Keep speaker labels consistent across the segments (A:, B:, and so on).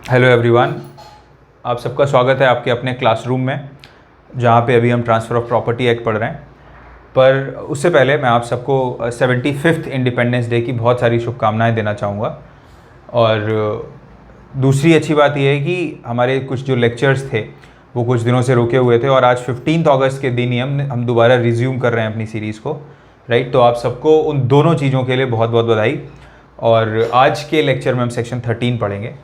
A: Hello everyone, आप सबका स्वागत है आपके अपने क्लासरूम में, जहाँ पे अभी हम ट्रांसफ़र ऑफ प्रॉपर्टी एक्ट पढ़ रहे हैं। पर उससे पहले मैं आप सबको 75th इंडिपेंडेंस डे की बहुत सारी शुभकामनाएं देना चाहूँगा। और दूसरी अच्छी बात यह है कि हमारे कुछ जो लेक्चर्स थे वो कुछ दिनों से रुके हुए थे और आज 15 अगस्त के दिन ही हम दोबारा रिज्यूम कर रहे हैं अपनी सीरीज़ को, राइट। तो आप सबको उन दोनों चीज़ों के लिए बहुत बहुत बधाई। और आज के लेक्चर में हम सेक्शन 13 पढ़ेंगे,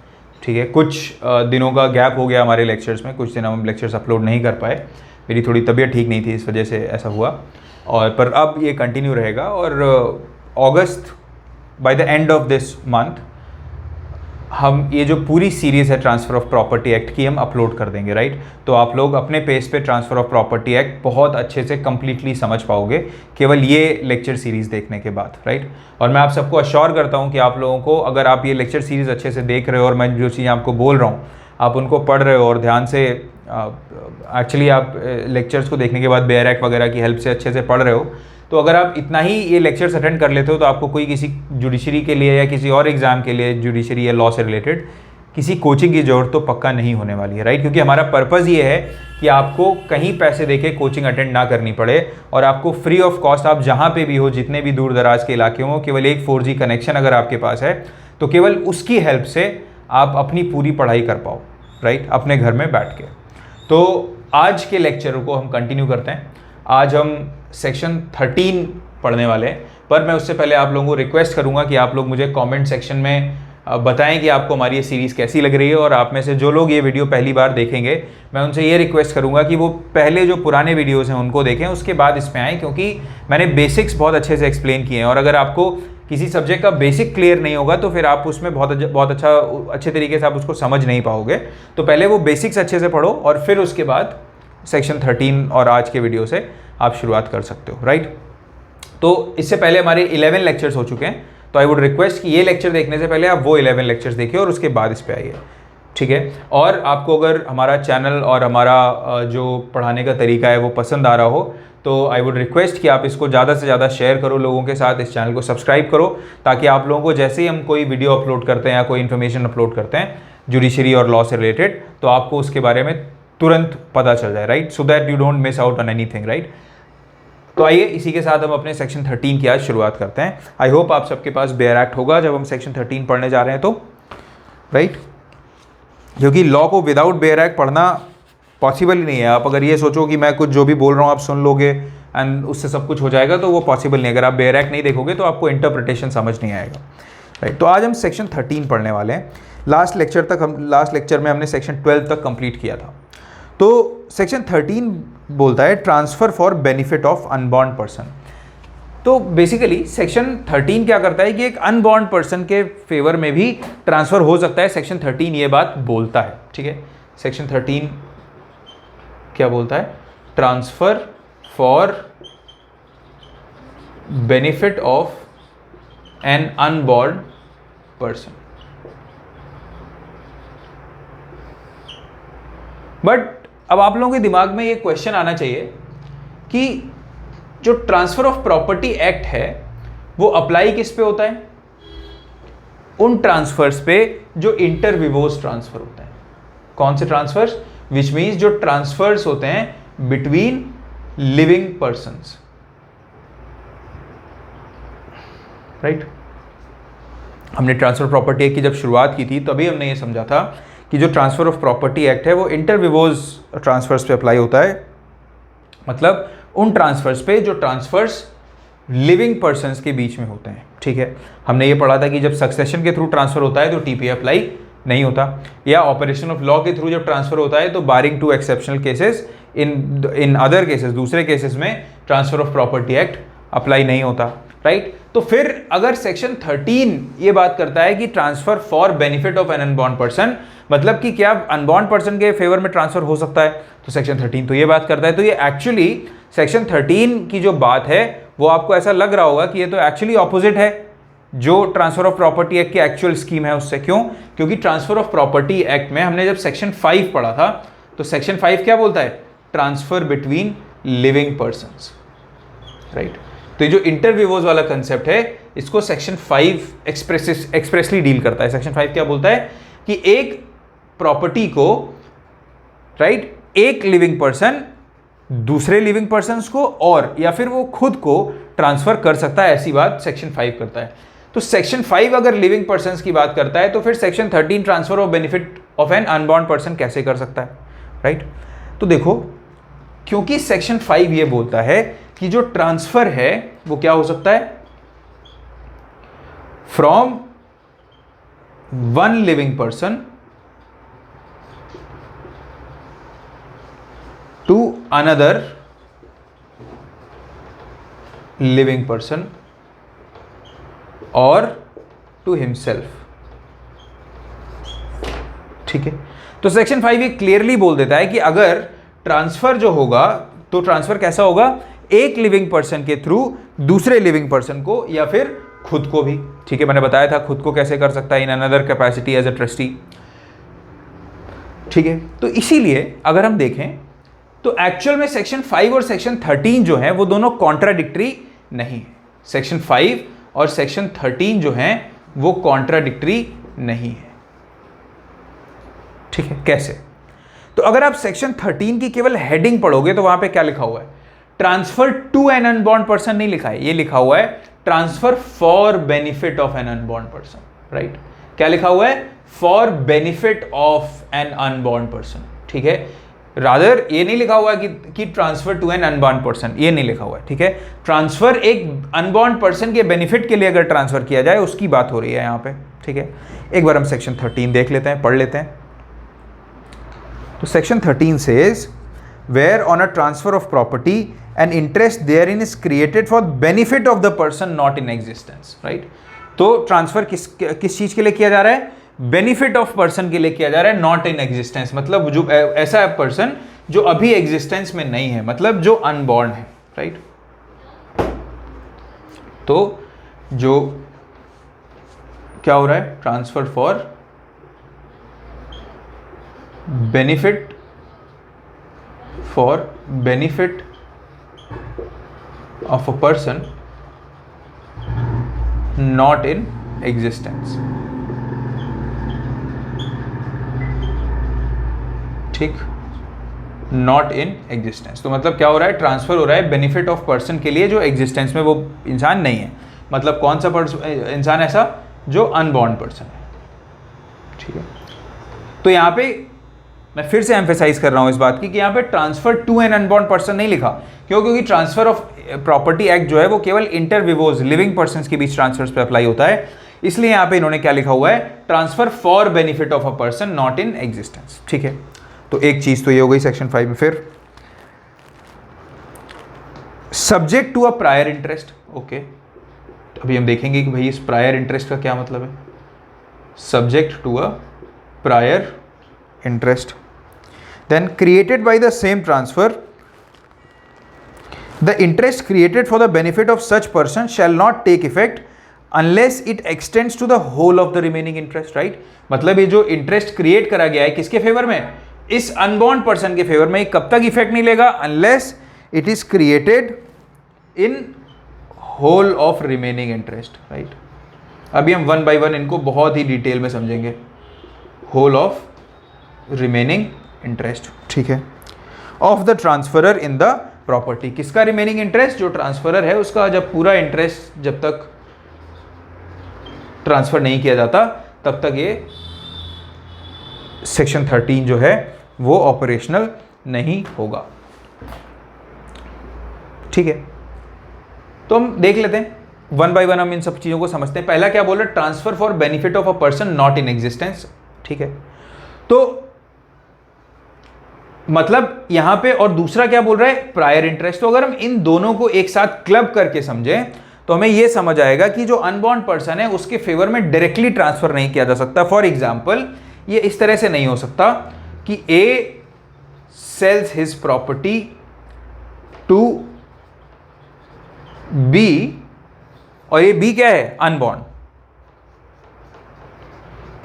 A: ठीक है। कुछ दिनों का गैप हो गया हमारे लेक्चर्स में, कुछ दिन हम लेक्चर्स अपलोड नहीं कर पाए, मेरी थोड़ी तबीयत ठीक नहीं थी, इस वजह से ऐसा हुआ। और पर अब ये कंटिन्यू रहेगा और अगस्त by the end of this month हम ये जो पूरी सीरीज़ है ट्रांसफ़र ऑफ प्रॉपर्टी एक्ट की हम अपलोड कर देंगे, राइट। तो आप लोग अपने पेज पे ट्रांसफ़र ऑफ प्रॉपर्टी एक्ट बहुत अच्छे से कंप्लीटली समझ पाओगे केवल ये लेक्चर सीरीज़ देखने के बाद, राइट। और मैं आप सबको अश्योर करता हूँ कि आप लोगों को, अगर आप ये लेक्चर सीरीज़ अच्छे से देख रहे हो और मैं जो चीज़ें आपको बोल रहा हूँ आप उनको पढ़ रहे हो और ध्यान से एक्चुअली आप लेक्चर्स को देखने के बाद बेयर एक्ट वगैरह की हेल्प से अच्छे से पढ़ रहे हो, तो अगर आप इतना ही ये लेक्चर्स अटेंड कर लेते हो तो आपको कोई किसी जुडिशरी के लिए या किसी और एग्ज़ाम के लिए, जुडिशरी या लॉ से रिलेटेड किसी कोचिंग की ज़रूरत तो पक्का नहीं होने वाली है, राइट। क्योंकि हमारा पर्पज़ ये है कि आपको कहीं पैसे देके कोचिंग अटेंड ना करनी पड़े और आपको फ्री ऑफ कॉस्ट, आप जहाँ पे भी हो, जितने भी दूर दराज के इलाके हों, केवल एक 4G कनेक्शन अगर आपके पास है तो केवल उसकी हेल्प से आप अपनी पूरी पढ़ाई कर पाओ, राइट, अपने घर में बैठ के। तो आज के लेक्चर को हम कंटिन्यू करते हैं। आज हम सेक्शन 13 पढ़ने वाले हैं, पर मैं उससे पहले आप लोगों को रिक्वेस्ट करूंगा कि आप लोग मुझे कमेंट सेक्शन में बताएं कि आपको हमारी ये सीरीज़ कैसी लग रही है। और आप में से जो लोग ये वीडियो पहली बार देखेंगे, मैं उनसे ये रिक्वेस्ट करूंगा कि वो पहले जो पुराने वीडियोस हैं उनको देखें, उसके बाद इसमें आएँ, क्योंकि मैंने बेसिक्स बहुत अच्छे से एक्सप्लेन किए हैं। और अगर आपको किसी सब्जेक्ट का बेसिक क्लियर नहीं होगा तो फिर आप उसमें बहुत अच्छे तरीके से आप उसको समझ नहीं पाओगे। तो पहले वो बेसिक्स अच्छे से पढ़ो और फिर उसके बाद सेक्शन 13 और आज के वीडियो से आप शुरुआत कर सकते हो, राइट। तो इससे पहले हमारे 11 लेक्चर्स हो चुके हैं, तो आई वुड रिक्वेस्ट कि ये लेक्चर देखने से पहले आप वो 11 लेक्चर्स देखिए और उसके बाद इस पे आइए, ठीक है। और आपको अगर हमारा चैनल और हमारा जो पढ़ाने का तरीका है वो पसंद आ रहा हो तो आई वुड रिक्वेस्ट कि आप इसको ज़्यादा से ज़्यादा शेयर करो लोगों के साथ, इस चैनल को सब्सक्राइब करो, ताकि आप लोगों को जैसे ही हम कोई वीडियो अपलोड करते हैं या कोई इन्फॉर्मेशन अपलोड करते हैं जुडिशरी और लॉ से रिलेटेड, तो आपको उसके बारे में तुरंत पता चल जाए, right, so that you don't miss out on anything, right. तो आइए इसी के साथ हम अपने सेक्शन 13 की आज शुरुआत करते हैं। आई होप आप सबके पास बेयर एक्ट होगा जब हम सेक्शन 13 पढ़ने जा रहे हैं तो, राइट। क्योंकि लॉ को विदाउट बेयर एक्ट पढ़ना पॉसिबल ही नहीं है। आप अगर ये सोचो कि मैं कुछ जो भी बोल रहा हूँ आप सुन लोगे एंड उससे सब कुछ हो जाएगा, तो वो पॉसिबल नहीं। अगर आप बेयर एक्ट नहीं देखोगे तो आपको इंटरप्रिटेशन समझ नहीं आएगा, राइट। तो आज हम सेक्शन 13 पढ़ने वाले हैं। लास्ट लेक्चर में हमने सेक्शन 12 तक कंप्लीट किया था। तो सेक्शन 13 बोलता है transfer for benefit of unborn person. तो बेसिकली सेक्शन 13 क्या करता है कि एक अनबॉर्न पर्सन के फेवर में भी ट्रांसफ़र हो सकता है। सेक्शन 13 ये बात बोलता है, ठीक है। सेक्शन 13 क्या बोलता है? Transfer for benefit of an unborn person. But अब आप लोगों के दिमाग में ये क्वेश्चन आना चाहिए कि जो ट्रांसफर ऑफ प्रॉपर्टी एक्ट है वो अप्लाई किस पे होता है? उन ट्रांसफर्स पे जो इंटर विवोज ट्रांसफर होता है। कौन से ट्रांसफर्स? विच मीन्स जो ट्रांसफर्स होते हैं बिटवीन लिविंग पर्संस, राइट। हमने ट्रांसफर प्रॉपर्टी एक्ट की जब शुरुआत की थी तभी हमने ये समझा था कि जो ट्रांसफ़र ऑफ प्रॉपर्टी एक्ट है वो इंटर विवोज ट्रांसफर्स पे अप्लाई होता है। मतलब उन ट्रांसफर्स पे जो ट्रांसफर्स लिविंग पर्सन्स के बीच में होते हैं, ठीक है। हमने ये पढ़ा था कि जब सक्सेशन के थ्रू ट्रांसफ़र होता है तो टीपीए अप्लाई नहीं होता, या ऑपरेशन ऑफ लॉ के थ्रू जब ट्रांसफ़र होता है तो barring two exceptional cases, in other cases, दूसरे केसेस में transfer of property act apply नहीं होता, राइट। तो फिर अगर सेक्शन 13 ये बात करता है कि transfer for benefit of an unborn person, मतलब कि क्या अनबॉर्न पर्सन के फेवर में ट्रांसफ़र हो सकता है, तो सेक्शन 13 तो ये बात करता है। तो ये एक्चुअली सेक्शन 13 की जो बात है वो आपको ऐसा लग रहा होगा कि ये तो एक्चुअली ऑपोजिट है जो ट्रांसफ़र ऑफ प्रॉपर्टी एक्ट की एक्चुअल स्कीम है उससे। क्यों? क्योंकि ट्रांसफ़र ऑफ प्रॉपर्टी एक्ट में हमने जब सेक्शन 5 पढ़ा था तो सेक्शन 5 क्या बोलता है? Transfer between living persons, right. तो ये जो इंटर विवोज वाला कंसेप्ट है इसको सेक्शन 5 एक्सप्रेसली डील करता है। सेक्शन 5 क्या बोलता है कि एक प्रॉपर्टी को, राइट, एक लिविंग पर्सन दूसरे लिविंग पर्सन्स को और या फिर वो खुद को ट्रांसफर कर सकता है, ऐसी बात सेक्शन 5 करता है। तो सेक्शन 5 अगर लिविंग पर्सन्स की बात करता है तो फिर section 13 transfer of benefit of an unborn person कैसे कर सकता है, राइट? तो देखो, क्योंकि सेक्शन 5 ये बोलता है कि जो ट्रांसफर है वो क्या हो सकता है, from one living person to another living person और टू हिमसेल्फ, ठीक है। तो सेक्शन 5 ये क्लियरली बोल देता है कि अगर ट्रांसफर जो होगा तो ट्रांसफर कैसा होगा, एक लिविंग पर्सन के थ्रू दूसरे लिविंग पर्सन को या फिर खुद को भी, ठीक है। मैंने बताया था खुद को कैसे कर सकता है, in another capacity as a trustee, ठीक है। तो इसीलिए अगर हम देखें तो एक्चुअल में सेक्शन 5 और सेक्शन 13 जो है वो दोनों कॉन्ट्राडिक्टरी नहीं है। सेक्शन 5 और सेक्शन 13 जो है वो कॉन्ट्राडिक्टरी नहीं है, ठीक है। कैसे? तो अगर आप सेक्शन 13 की केवल हेडिंग पढ़ोगे तो वहां पे क्या लिखा हुआ है, transfer to an unborn person नहीं लिखा है, ये लिखा हुआ है transfer for benefit of an unborn person, right? क्या लिखा हुआ है, for benefit of an unborn person, ठीक है। रादर ये नहीं लिखा हुआ कि transfer to an unborn person, ये नहीं लिखा हुआ है, ठीक है। ट्रांसफर एक अनबॉर्न पर्सन के बेनिफिट के लिए अगर ट्रांसफर किया जाए उसकी बात हो रही है यहां पे, ठीक है। एक बार हम सेक्शन 13 देख लेते हैं, पढ़ लेते हैं। तो section 13 says where on a transfer of property an interest therein is created for benefit of the person not in existence, right? तो ट्रांसफर किस चीज के लिए किया जा रहा है, बेनिफिट ऑफ पर्सन के लिए किया जा रहा है, नॉट इन एग्जिस्टेंस मतलब जो ऐसा पर्सन जो अभी एग्जिस्टेंस में नहीं है, मतलब जो अनबॉर्न है, राइट? तो जो क्या हो रहा है, transfer for benefit of a person not in existence, ठीक, नॉट इन एग्जिस्टेंस। तो मतलब क्या हो रहा है, ट्रांसफर हो रहा है बेनिफिट ऑफ पर्सन के लिए जो एग्जिस्टेंस में वो इंसान नहीं है, मतलब कौन सा इंसान ऐसा जो अनबॉर्न पर्सन है, ठीक है। तो यहां पे मैं फिर से एम्फेसाइज कर रहा हूं इस बात की कि यहां पे transfer to an unborn person नहीं लिखा, क्योंकि ट्रांसफर ऑफ प्रॉपर्टी एक्ट जो है वो केवल इंटर विवोज लिविंग पर्सन के बीच ट्रांसफर्स पे अप्लाई होता है, इसलिए यहां पे इन्होंने क्या लिखा हुआ है, transfer for benefit of a person not in existence, ठीक है। तो एक चीज तो ये हो गई सेक्शन 5 में। फिर subject to a prior interest, okay. तो अभी हम देखेंगे कि भाई इस प्रायर इंटरेस्ट का क्या मतलब है, subject to a prior interest then created by the same transfer the interest created for the benefit of such person shall not take effect unless it extends to the whole of the remaining interest, right? मतलब ये जो interest create करा गया है किसके favour में, इस unborn person के फेवर में, कब तक इफेक्ट नहीं लेगा, unless it is created in whole of remaining interest, right? अभी हम वन बाय वन इनको बहुत ही डिटेल में समझेंगे। होल ऑफ रिमेनिंग इंटरेस्ट, ठीक है, of the transferor in the property. किसका रिमेनिंग इंटरेस्ट, जो ट्रांसफरर है उसका जब पूरा इंटरेस्ट जब तक ट्रांसफर नहीं किया जाता तब तक ये सेक्शन 13 जो है वो ऑपरेशनल नहीं होगा, ठीक है। तो हम देख लेते हैं वन बाय वन, हम इन सब चीजों को समझते हैं। पहला क्या बोल रहा है, transfer for benefit of a person not in existence, ठीक है। तो मतलब यहां पे, और दूसरा क्या बोल रहा है, प्रायर इंटरेस्ट। तो अगर हम इन दोनों को एक साथ क्लब करके समझें तो हमें यह समझ आएगा कि जो अनबॉर्न पर्सन है उसके फेवर में डायरेक्टली ट्रांसफर नहीं किया जा सकता। फॉर एग्जाम्पल ये इस तरह से नहीं हो सकता कि A sells his property to B, और ये बी क्या है, अनबॉर्न।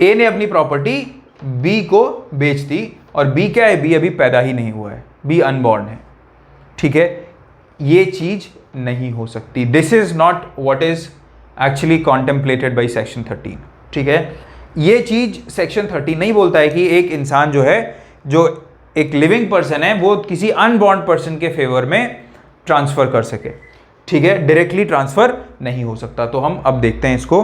A: ए ने अपनी प्रॉपर्टी बी को बेच दी, और बी क्या है, बी अभी पैदा ही नहीं हुआ है, बी अनबॉर्न है, ठीक है। ये चीज नहीं हो सकती। This is not what is actually contemplated by section 13, ठीक है। ये चीज सेक्शन 13 नहीं बोलता है कि एक इंसान जो है, जो एक लिविंग पर्सन है, वो किसी अनबॉर्न पर्सन के फेवर में ट्रांसफर कर सके। ठीक है, डायरेक्टली ट्रांसफर नहीं हो सकता। तो हम अब देखते हैं इसको।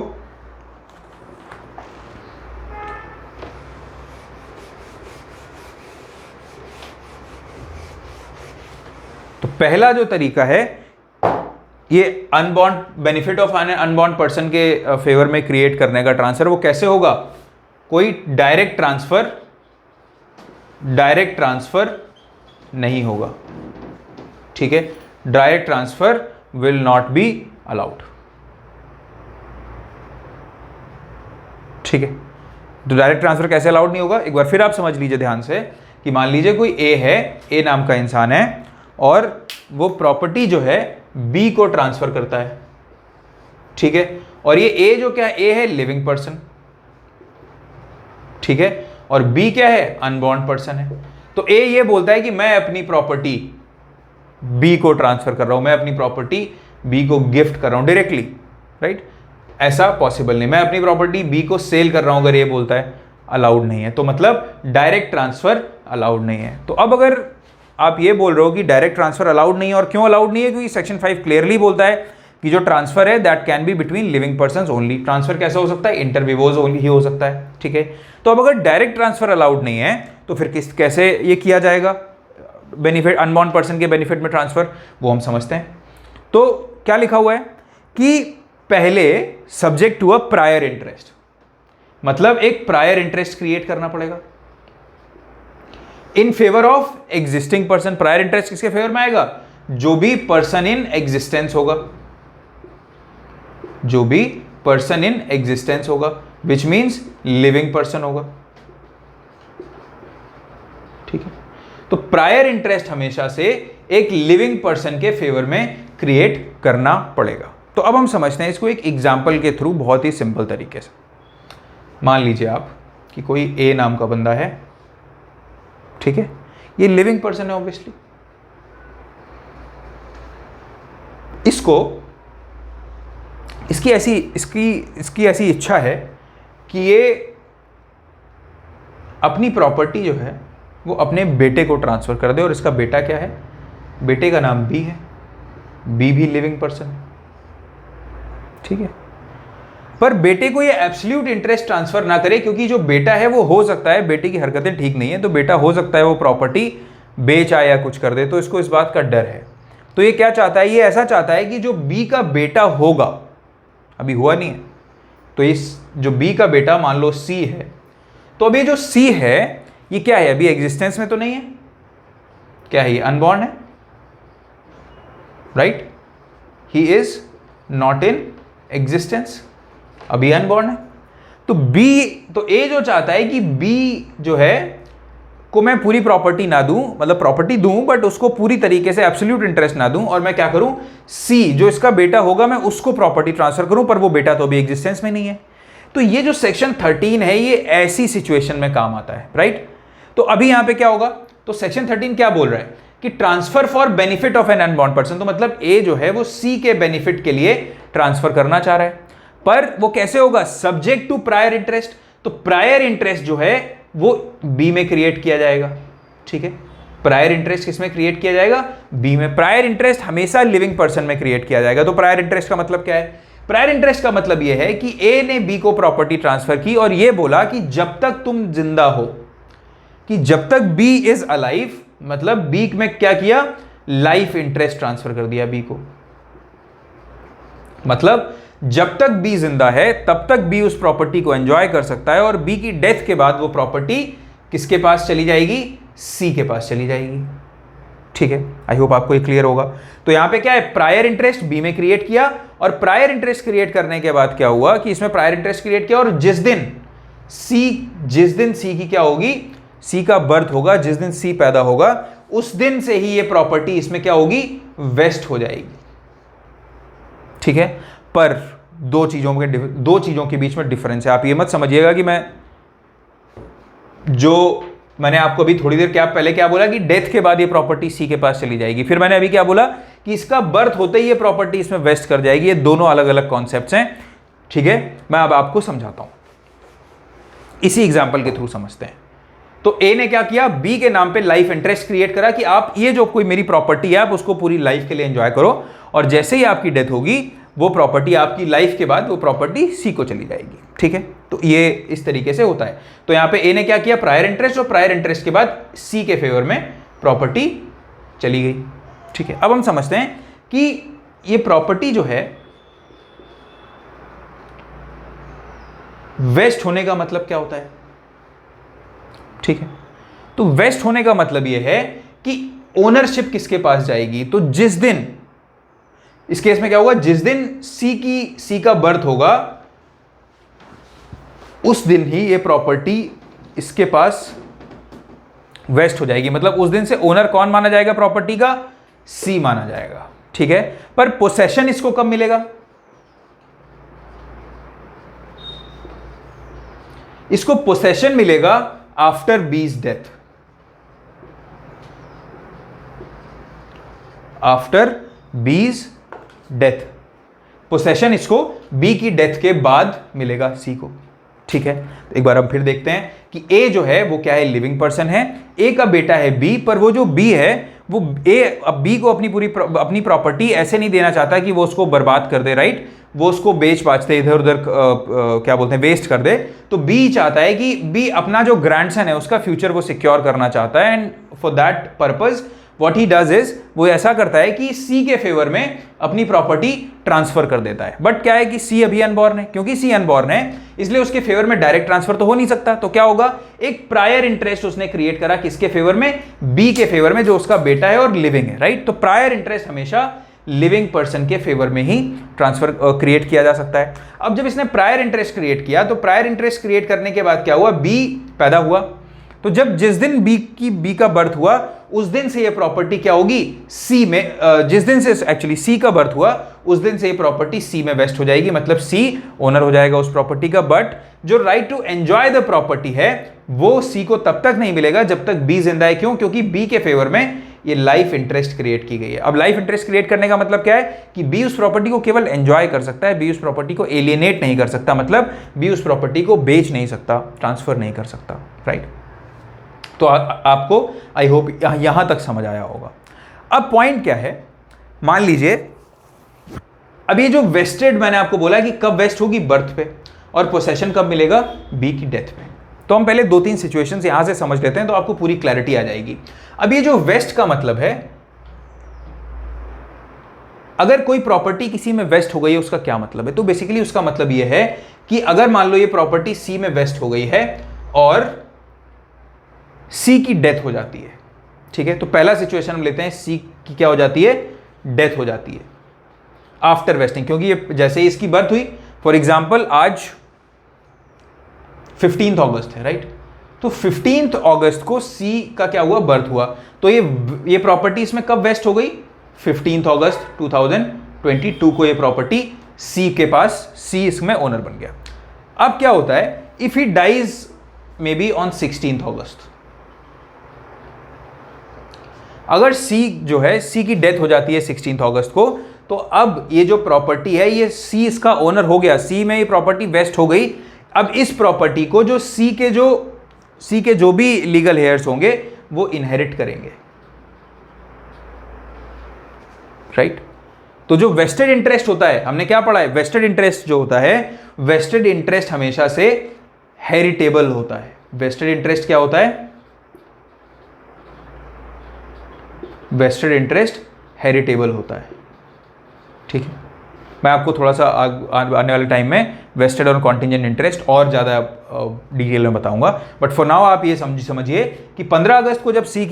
A: तो पहला जो तरीका है, ये unborn benefit of unborn person के फेवर में क्रिएट करने का ट्रांसफर, वो कैसे होगा? कोई डायरेक्ट ट्रांसफर नहीं होगा। ठीक है, direct transfer will not be allowed. ठीक है, तो डायरेक्ट ट्रांसफर कैसे अलाउड नहीं होगा? एक बार फिर आप समझ लीजिए ध्यान से कि मान लीजिए कोई ए है, ए नाम का इंसान है, और वो प्रॉपर्टी जो है बी को ट्रांसफर करता है। ठीक है, और ये ए जो क्या है, ए है लिविंग पर्सन। ठीक है, और बी क्या है? अनबॉर्न पर्सन है। तो ए ये बोलता है कि मैं अपनी प्रॉपर्टी बी को ट्रांसफर कर रहा हूं, मैं अपनी प्रॉपर्टी बी को गिफ्ट कर रहा हूं डायरेक्टली, राइट? ऐसा पॉसिबल नहीं। मैं अपनी प्रॉपर्टी बी को सेल कर रहा हूं, अगर ये बोलता है, अलाउड नहीं है। तो मतलब डायरेक्ट ट्रांसफर अलाउड नहीं है। तो अब अगर आप ये बोल रहे हो कि डायरेक्ट ट्रांसफर अलाउड नहीं है, और क्यों अलाउड नहीं है? क्योंकि सेक्शन 5 क्लियरली बोलता है कि जो ट्रांसफर है that can be between living persons only. Transfer कैसा हो सकता है? इंटरविवोज ओनली ही हो सकता है। ठीक है, तो अब अगर डायरेक्ट ट्रांसफर अलाउड नहीं है तो फिर कैसे ये किया जाएगा बेनिफिट, अनबॉर्न पर्सन के बेनिफिट में ट्रांसफर? वो हम समझते हैं। तो क्या लिखा हुआ है कि पहले subject to a prior interest, मतलब एक प्रायर इंटरेस्ट क्रिएट करना पड़ेगा in favour of existing person. Prior interest किसके फेवर में आएगा? जो भी पर्सन इन एग्जिस्टेंस होगा, जो भी पर्सन इन एग्जिस्टेंस होगा, विच मीन्स लिविंग पर्सन होगा। ठीक है, तो प्रायर इंटरेस्ट हमेशा से एक लिविंग पर्सन के फेवर में क्रिएट करना पड़ेगा। तो अब हम समझते हैं इसको एक एग्जाम्पल के थ्रू, बहुत ही सिंपल तरीके से। मान लीजिए आप कि कोई ए नाम का बंदा है। ठीक है, ये लिविंग पर्सन है ऑब्वियसली। इसको इसकी ऐसी इच्छा है कि ये अपनी प्रॉपर्टी जो है वो अपने बेटे को ट्रांसफर कर दे, और इसका बेटा क्या है? बेटे का नाम बी है। बी भी लिविंग पर्सन है। ठीक है, पर बेटे को ये एब्सोल्यूट इंटरेस्ट ट्रांसफर ना करे, क्योंकि जो बेटा है वो हो सकता है, बेटे की हरकतें ठीक नहीं है, तो बेटा हो सकता है वो प्रॉपर्टी बेच आए या कुछ कर दे, तो इसको इस बात का डर है। तो ये क्या चाहता है? ये ऐसा चाहता है कि जो बी का बेटा होगा, अभी हुआ नहीं है, तो इस जो बी का बेटा मान लो सी है, तो अभी जो सी है ये क्या है? अभी एग्जिस्टेंस में तो नहीं है। क्या है? ये अनबॉर्न है, right? He is not in existence, अभी अनबॉर्न है। तो बी, तो ए जो चाहता है कि बी जो है को मैं पूरी प्रॉपर्टी ना दूं, मतलब प्रॉपर्टी दूं बट उसको पूरी तरीके से एब्सोल्यूट इंटरेस्ट ना दूं, और मैं क्या करूं? सी जो इसका बेटा होगा मैं उसको प्रॉपर्टी ट्रांसफर करूं, पर वो बेटा तो अभी एग्जिस्टेंस में नहीं है। तो ये जो सेक्शन 13 है ये ऐसी सिचुएशन में काम आता है, राइट? तो अभी यहां पे क्या होगा? तो सेक्शन 13 क्या बोल रहा है कि transfer for benefit of an unborn person. तो मतलब ए जो है वो सी के बेनिफिट के लिए ट्रांसफर करना चाह रहा है, पर वो कैसे होगा? Subject to prior interest. तो प्रायर इंटरेस्ट जो है वो बी में क्रिएट किया जाएगा। ठीक है, प्रायर इंटरेस्ट किसमें क्रिएट किया जाएगा? बी में। प्रायर इंटरेस्ट हमेशा लिविंग पर्सन में क्रिएट किया जाएगा। तो प्रायर इंटरेस्ट का मतलब क्या है? प्रायर इंटरेस्ट का मतलब यह है कि ए ने बी को प्रॉपर्टी ट्रांसफर की और यह बोला कि जब तक तुम जिंदा हो, कि जब तक बी इज अलाइव, मतलब बी में क्या किया? लाइफ इंटरेस्ट ट्रांसफर कर दिया बी को। मतलब जब तक बी जिंदा है तब तक बी उस प्रॉपर्टी को एंजॉय कर सकता है, और बी की डेथ के बाद वो प्रॉपर्टी किसके पास चली जाएगी? सी के पास चली जाएगी। ठीक है, आई होप आपको ये क्लियर होगा। तो यहां पे क्या है? प्रायर इंटरेस्ट बी में क्रिएट किया, और प्रायर इंटरेस्ट क्रिएट करने के बाद क्या हुआ कि इसमें प्रायर इंटरेस्ट क्रिएट किया, और जिस दिन सी की क्या होगी? सी का बर्थ होगा, जिस दिन सी पैदा होगा उस दिन से ही ये प्रॉपर्टी इसमें क्या होगी? वेस्ट हो जाएगी। ठीक है, पर दो चीजों के बीच में डिफरेंस है। आप ये मत समझिएगा कि मैंने आपको अभी थोड़ी देर पहले क्या बोला कि डेथ के बाद ये प्रॉपर्टी सी के पास चली जाएगी, फिर मैंने अभी क्या बोला कि इसका बर्थ होते ही ये प्रॉपर्टी इसमें वेस्ट कर जाएगी। ये दोनों अलग अलग कॉन्सेप्ट्स हैं। ठीक है, मैं अब आपको समझाता हूं। इसी एग्जाम्पल के थ्रू समझते हैं। तो ए ने क्या किया, बी के नाम पे लाइफ इंटरेस्ट क्रिएट करा कि आप ये जो कोई मेरी प्रॉपर्टी है आप उसको पूरी लाइफ के लिए एंजॉय करो, और जैसे ही आपकी डेथ होगी वो प्रॉपर्टी आपकी लाइफ के बाद वो प्रॉपर्टी सी को चली जाएगी। ठीक है, तो ये इस तरीके से होता है। तो यहां पे ए ने क्या किया, प्रायर इंटरेस्ट, और प्रायर इंटरेस्ट के बाद सी के फेवर में प्रॉपर्टी चली गई। ठीक है, अब हम समझते हैं कि ये प्रॉपर्टी जो है वेस्ट होने का मतलब क्या होता है। ठीक है, तो वेस्ट होने का मतलब यह है कि ओनरशिप किसके पास जाएगी। तो जिस दिन, इस केस में क्या होगा, जिस दिन सी का बर्थ होगा उस दिन ही ये प्रॉपर्टी इसके पास वेस्ट हो जाएगी। मतलब उस दिन से ओनर कौन माना जाएगा प्रॉपर्टी का, सी माना जाएगा। ठीक है, पर पोसेशन इसको कब मिलेगा, इसको पोसेशन मिलेगा आफ्टर बीज डेथ। आफ्टर बीज डेथ पोसेशन इसको बी की डेथ के बाद मिलेगा सी को। ठीक है, तो एक बार हम फिर देखते हैं कि ए जो है वो क्या है, लिविंग पर्सन है, ए का बेटा है बी, पर वो जो बी है वो ए अब बी को अपनी प्रॉपर्टी ऐसे नहीं देना चाहता कि वो उसको बर्बाद कर दे, राइट, वो उसको बेच बाचते इधर उधर क्या बोलते हैं वेस्ट कर दे। तो बी चाहता है कि बी अपना जो ग्रैंडसन है उसका फ्यूचर वो सिक्योर करना चाहता है, and for that purpose what he does is, वो ऐसा करता है कि सी के फेवर में अपनी प्रॉपर्टी ट्रांसफर कर देता है। बट क्या है कि सी अभी अनबॉर्न है, क्योंकि सी अनबॉर्न है इसलिए उसके फेवर में डायरेक्ट ट्रांसफर तो हो नहीं सकता। तो क्या होगा, एक प्रायर इंटरेस्ट उसने क्रिएट करा किसके फेवर में, बी के फेवर में, जो उसका बेटा है और लिविंग है, राइट। तो प्रायर इंटरेस्ट हमेशा लिविंग पर्सन के फेवर में ही ट्रांसफर क्रिएट किया जा सकता है। अब जब इसने प्रायर इंटरेस्ट क्रिएट किया, तो प्रायर इंटरेस्ट क्रिएट करने के बाद क्या हुआ, बी पैदा हुआ। तो जब जिस दिन बी का बर्थ हुआ उस दिन से ये प्रॉपर्टी क्या होगी, सी में, जिस दिन से एक्चुअली सी का बर्थ हुआ उस दिन से ये प्रॉपर्टी सी में वेस्ट हो जाएगी, मतलब सी ओनर हो जाएगा उस प्रॉपर्टी का। बट जो right to enjoy the property है वो सी को तब तक नहीं मिलेगा जब तक बी जिंदा है। क्यों, क्योंकि बी के फेवर में ये लाइफ इंटरेस्ट क्रिएट की गई है। अब लाइफ इंटरेस्ट क्रिएट करने का मतलब क्या है कि बी उस प्रॉपर्टी को केवल एंजॉय कर सकता है, बी उस प्रॉपर्टी को एलियनेट नहीं कर सकता, मतलब बी उस प्रॉपर्टी को बेच नहीं सकता, ट्रांसफर नहीं कर सकता, राइट। तो आपको आई होप यहां तक समझ आया होगा। अब पॉइंट क्या है, मान लीजिए अब ये जो वेस्टेड मैंने आपको बोला कि कब वेस्ट होगी, बर्थ पे, और पोसेशन कब मिलेगा, बी की डेथ पे। तो हम पहले 2-3 सिचुएशंस यहां से समझ लेते हैं तो आपको पूरी क्लैरिटी आ जाएगी। अब ये जो वेस्ट का मतलब है, अगर कोई प्रॉपर्टी किसी में वेस्ट हो गई है उसका क्या मतलब है, तो बेसिकली उसका मतलब ये है कि अगर मान लो ये प्रॉपर्टी सी में वेस्ट हो गई है और सी की डेथ हो जाती है। ठीक है, तो पहला सिचुएशन हम लेते हैं, सी की क्या हो जाती है, डेथ हो जाती है आफ्टर वेस्टिंग, क्योंकि ये जैसे ही इसकी बर्थ हुई, फॉर एग्जांपल आज 15 अगस्त है, राइट। तो 15 अगस्त को सी का क्या हुआ, बर्थ हुआ। तो ये प्रॉपर्टी इसमें कब वेस्ट हो गई, 15 अगस्त 2022 को ये प्रॉपर्टी सी के पास, सी इसमें ओनर बन गया। अब क्या होता है, if he dies maybe on 16 August, अगर सी जो है, सी की डेथ हो जाती है 16 अगस्त को, तो अब ये जो प्रॉपर्टी है ये सी इसका ओनर हो गया, सी में ये प्रॉपर्टी वेस्ट हो गई। अब इस प्रॉपर्टी को जो सी के जो भी लीगल हेयर्स होंगे वो इनहेरिट करेंगे, राइट। तो जो वेस्टेड इंटरेस्ट होता है, हमने क्या पढ़ा है, वेस्टेड इंटरेस्ट जो होता है, वेस्टेड इंटरेस्ट हमेशा से हेरिटेबल होता है। वेस्टेड इंटरेस्ट क्या होता है, वेस्टेड इंटरेस्ट हेरिटेबल होता है। ठीक है, मैं आपको थोड़ा सा आने वाले टाइम में वेस्टेड और कॉन्टिंजेंट इंटरेस्ट और ज़्यादा डिटेल में बताऊंगा। बट फॉर नाउ आप ये समझिए कि 15 अगस्त को जब सी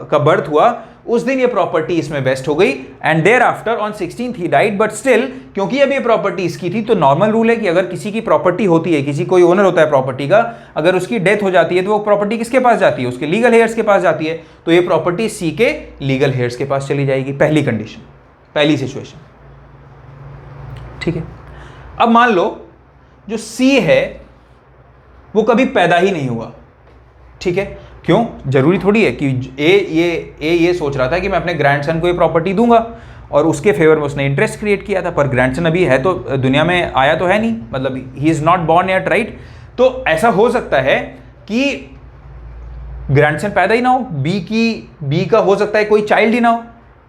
A: का बर्थ हुआ उस दिन ये प्रॉपर्टी इसमें वेस्ट हो गई, and thereafter on 16th he died. But still क्योंकि अब ये प्रॉपर्टी इसकी थी, तो नॉर्मल रूल है कि अगर किसी की प्रॉपर्टी होती है, कोई ओनर होता है प्रॉपर्टी का, अगर उसकी डेथ हो जाती है तो वो प्रॉपर्टी किसके पास जाती है, उसके लीगल हेयर्स के पास जाती है। तो ये प्रॉपर्टी सी के लीगल हेयर्स के पास चली जाएगी, पहली कंडीशन, पहली सिचुएशन। ठीक है, अब मान लो जो सी है वो कभी पैदा ही नहीं हुआ। ठीक है, क्यों, जरूरी थोड़ी है कि ए ये सोच रहा था कि मैं अपने ग्रैंडसन को ये प्रॉपर्टी दूंगा, और उसके फेवर में उसने इंटरेस्ट क्रिएट किया था, पर ग्रैंडसन अभी है तो दुनिया में आया तो है नहीं, मतलब he is not born yet, right. तो ऐसा हो सकता है कि ग्रैंडसन पैदा ही ना हो, बी का हो सकता है कोई चाइल्ड ही ना हो,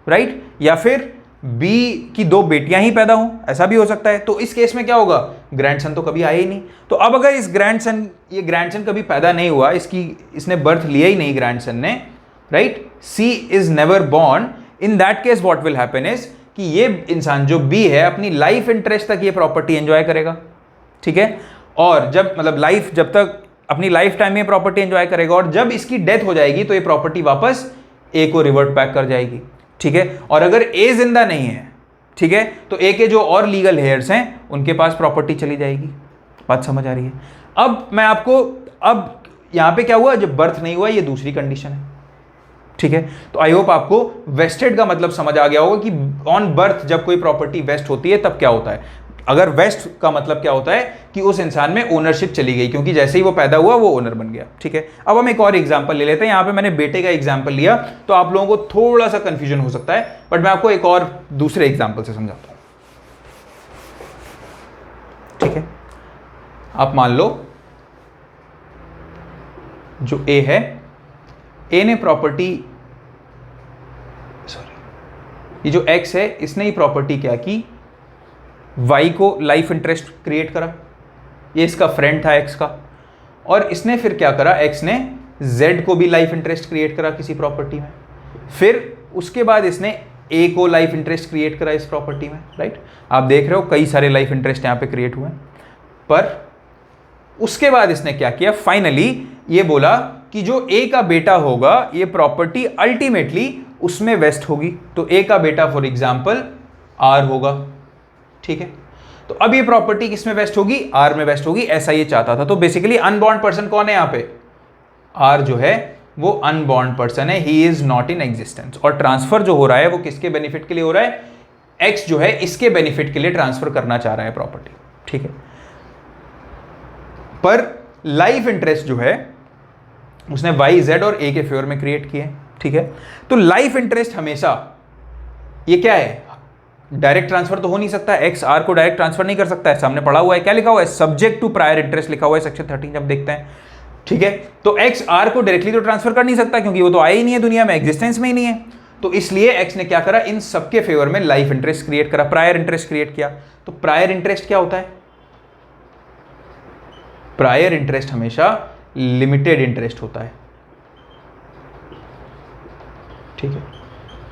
A: राइट, या फिर बी की दो बेटियां ही पैदा हों, ऐसा भी हो सकता है। तो इस केस में क्या होगा, ग्रैंडसन तो कभी आया ही नहीं। तो अब अगर ये ग्रैंडसन कभी पैदा नहीं हुआ, इसने बर्थ लिया ही नहीं ग्रैंडसन ने, right, C is never born, in that case what will happen is कि ये इंसान जो बी है अपनी लाइफ इंटरेस्ट तक ये प्रॉपर्टी एंजॉय करेगा, ठीक है, और जब मतलब लाइफ जब तक अपनी लाइफ टाइम में प्रॉपर्टी एंजॉय करेगा, और जब इसकी डेथ हो जाएगी तो ये प्रॉपर्टी वापस ए को रिवर्ट बैक कर जाएगी, ठीक है। और अगर ए जिंदा नहीं है, ठीक है, तो ए के जो और लीगल हेयर्स हैं उनके पास प्रॉपर्टी चली जाएगी। बात समझ आ रही है। अब मैं आपको, अब यहां पे क्या हुआ, जब बर्थ नहीं हुआ, ये दूसरी कंडीशन है, ठीक है। तो आई होप आपको वेस्टेड का मतलब समझ आ गया होगा कि ऑन बर्थ जब कोई प्रॉपर्टी वेस्ट होती है तब क्या होता है। अगर वेस्ट का मतलब क्या होता है कि उस इंसान में ओनरशिप चली गई, क्योंकि जैसे ही वो पैदा हुआ वो ओनर बन गया, ठीक है। अब हम एक और एग्जांपल ले लेते हैं। यहां पे मैंने बेटे का एग्जांपल लिया तो आप लोगों को थोड़ा सा कंफ्यूजन हो सकता है, बट मैं आपको एक और दूसरे एग्जांपल से समझाता हूं, ठीक है। आप मान लो जो ए है, ए ने प्रॉपर्टी, सॉरी, ये जो एक्स है इसने ही प्रॉपर्टी क्या की, वाई को लाइफ इंटरेस्ट क्रिएट करा, ये इसका फ्रेंड था एक्स का, और इसने फिर क्या करा, एक्स ने जेड को भी लाइफ इंटरेस्ट क्रिएट करा किसी प्रॉपर्टी में, फिर उसके बाद इसने ए को लाइफ इंटरेस्ट क्रिएट करा इस प्रॉपर्टी में, राइट। आप देख रहे हो कई सारे लाइफ इंटरेस्ट यहां पे क्रिएट हुए हैं, पर उसके बाद इसने क्या किया, फाइनली ये बोला कि जो ए का बेटा होगा ये प्रॉपर्टी अल्टीमेटली उसमें वेस्ट होगी, तो ए का बेटा फॉर एग्जांपल आर होगा, ठीक है। तो अब ये प्रॉपर्टी किसमें वेस्ट होगी, आर में वेस्ट होगी, ऐसा ये चाहता था। तो बेसिकली अनबॉर्न पर्सन कौन है यहां पे, आर जो है वो अनबॉर्न पर्सन है, he is not in existence, और ट्रांसफर जो हो रहा है वो किसके बेनिफिट के लिए हो रहा है, एक्स जो है इसके बेनिफिट के लिए ट्रांसफर करना चाह रहा है प्रॉपर्टी, ठीक है। पर लाइफ इंटरेस्ट जो है उसने वाई, जेड और ए के फेवर में क्रिएट किए, ठीक है। तो लाइफ इंटरेस्ट हमेशा ये क्या है, डायरेक्ट ट्रांसफर तो हो नहीं सकता, एक्स आर को डायरेक्ट ट्रांसफर नहीं कर सकता है, सामने पढ़ा हुआ है, क्या लिखा हुआ है, सब्जेक्ट टू प्रायर इंटरेस्ट लिखा हुआ है सेक्शन 13 जब देखते हैं, ठीक है। तो एक्स आर को डायरेक्टली तो ट्रांसफर कर नहीं सकता क्योंकि वो तो आया ही नहीं है दुनिया में, एग्जिस्टेंस में ही नहीं है। तो इसलिए एक्स ने क्या करा, इन सबके फेवर में लाइफ इंटरेस्ट क्रिएट करा, प्रायर इंटरेस्ट क्रिएट किया। तो प्रायर इंटरेस्ट क्या होता है, प्रायर इंटरेस्ट हमेशा लिमिटेड इंटरेस्ट होता है, ठीक है।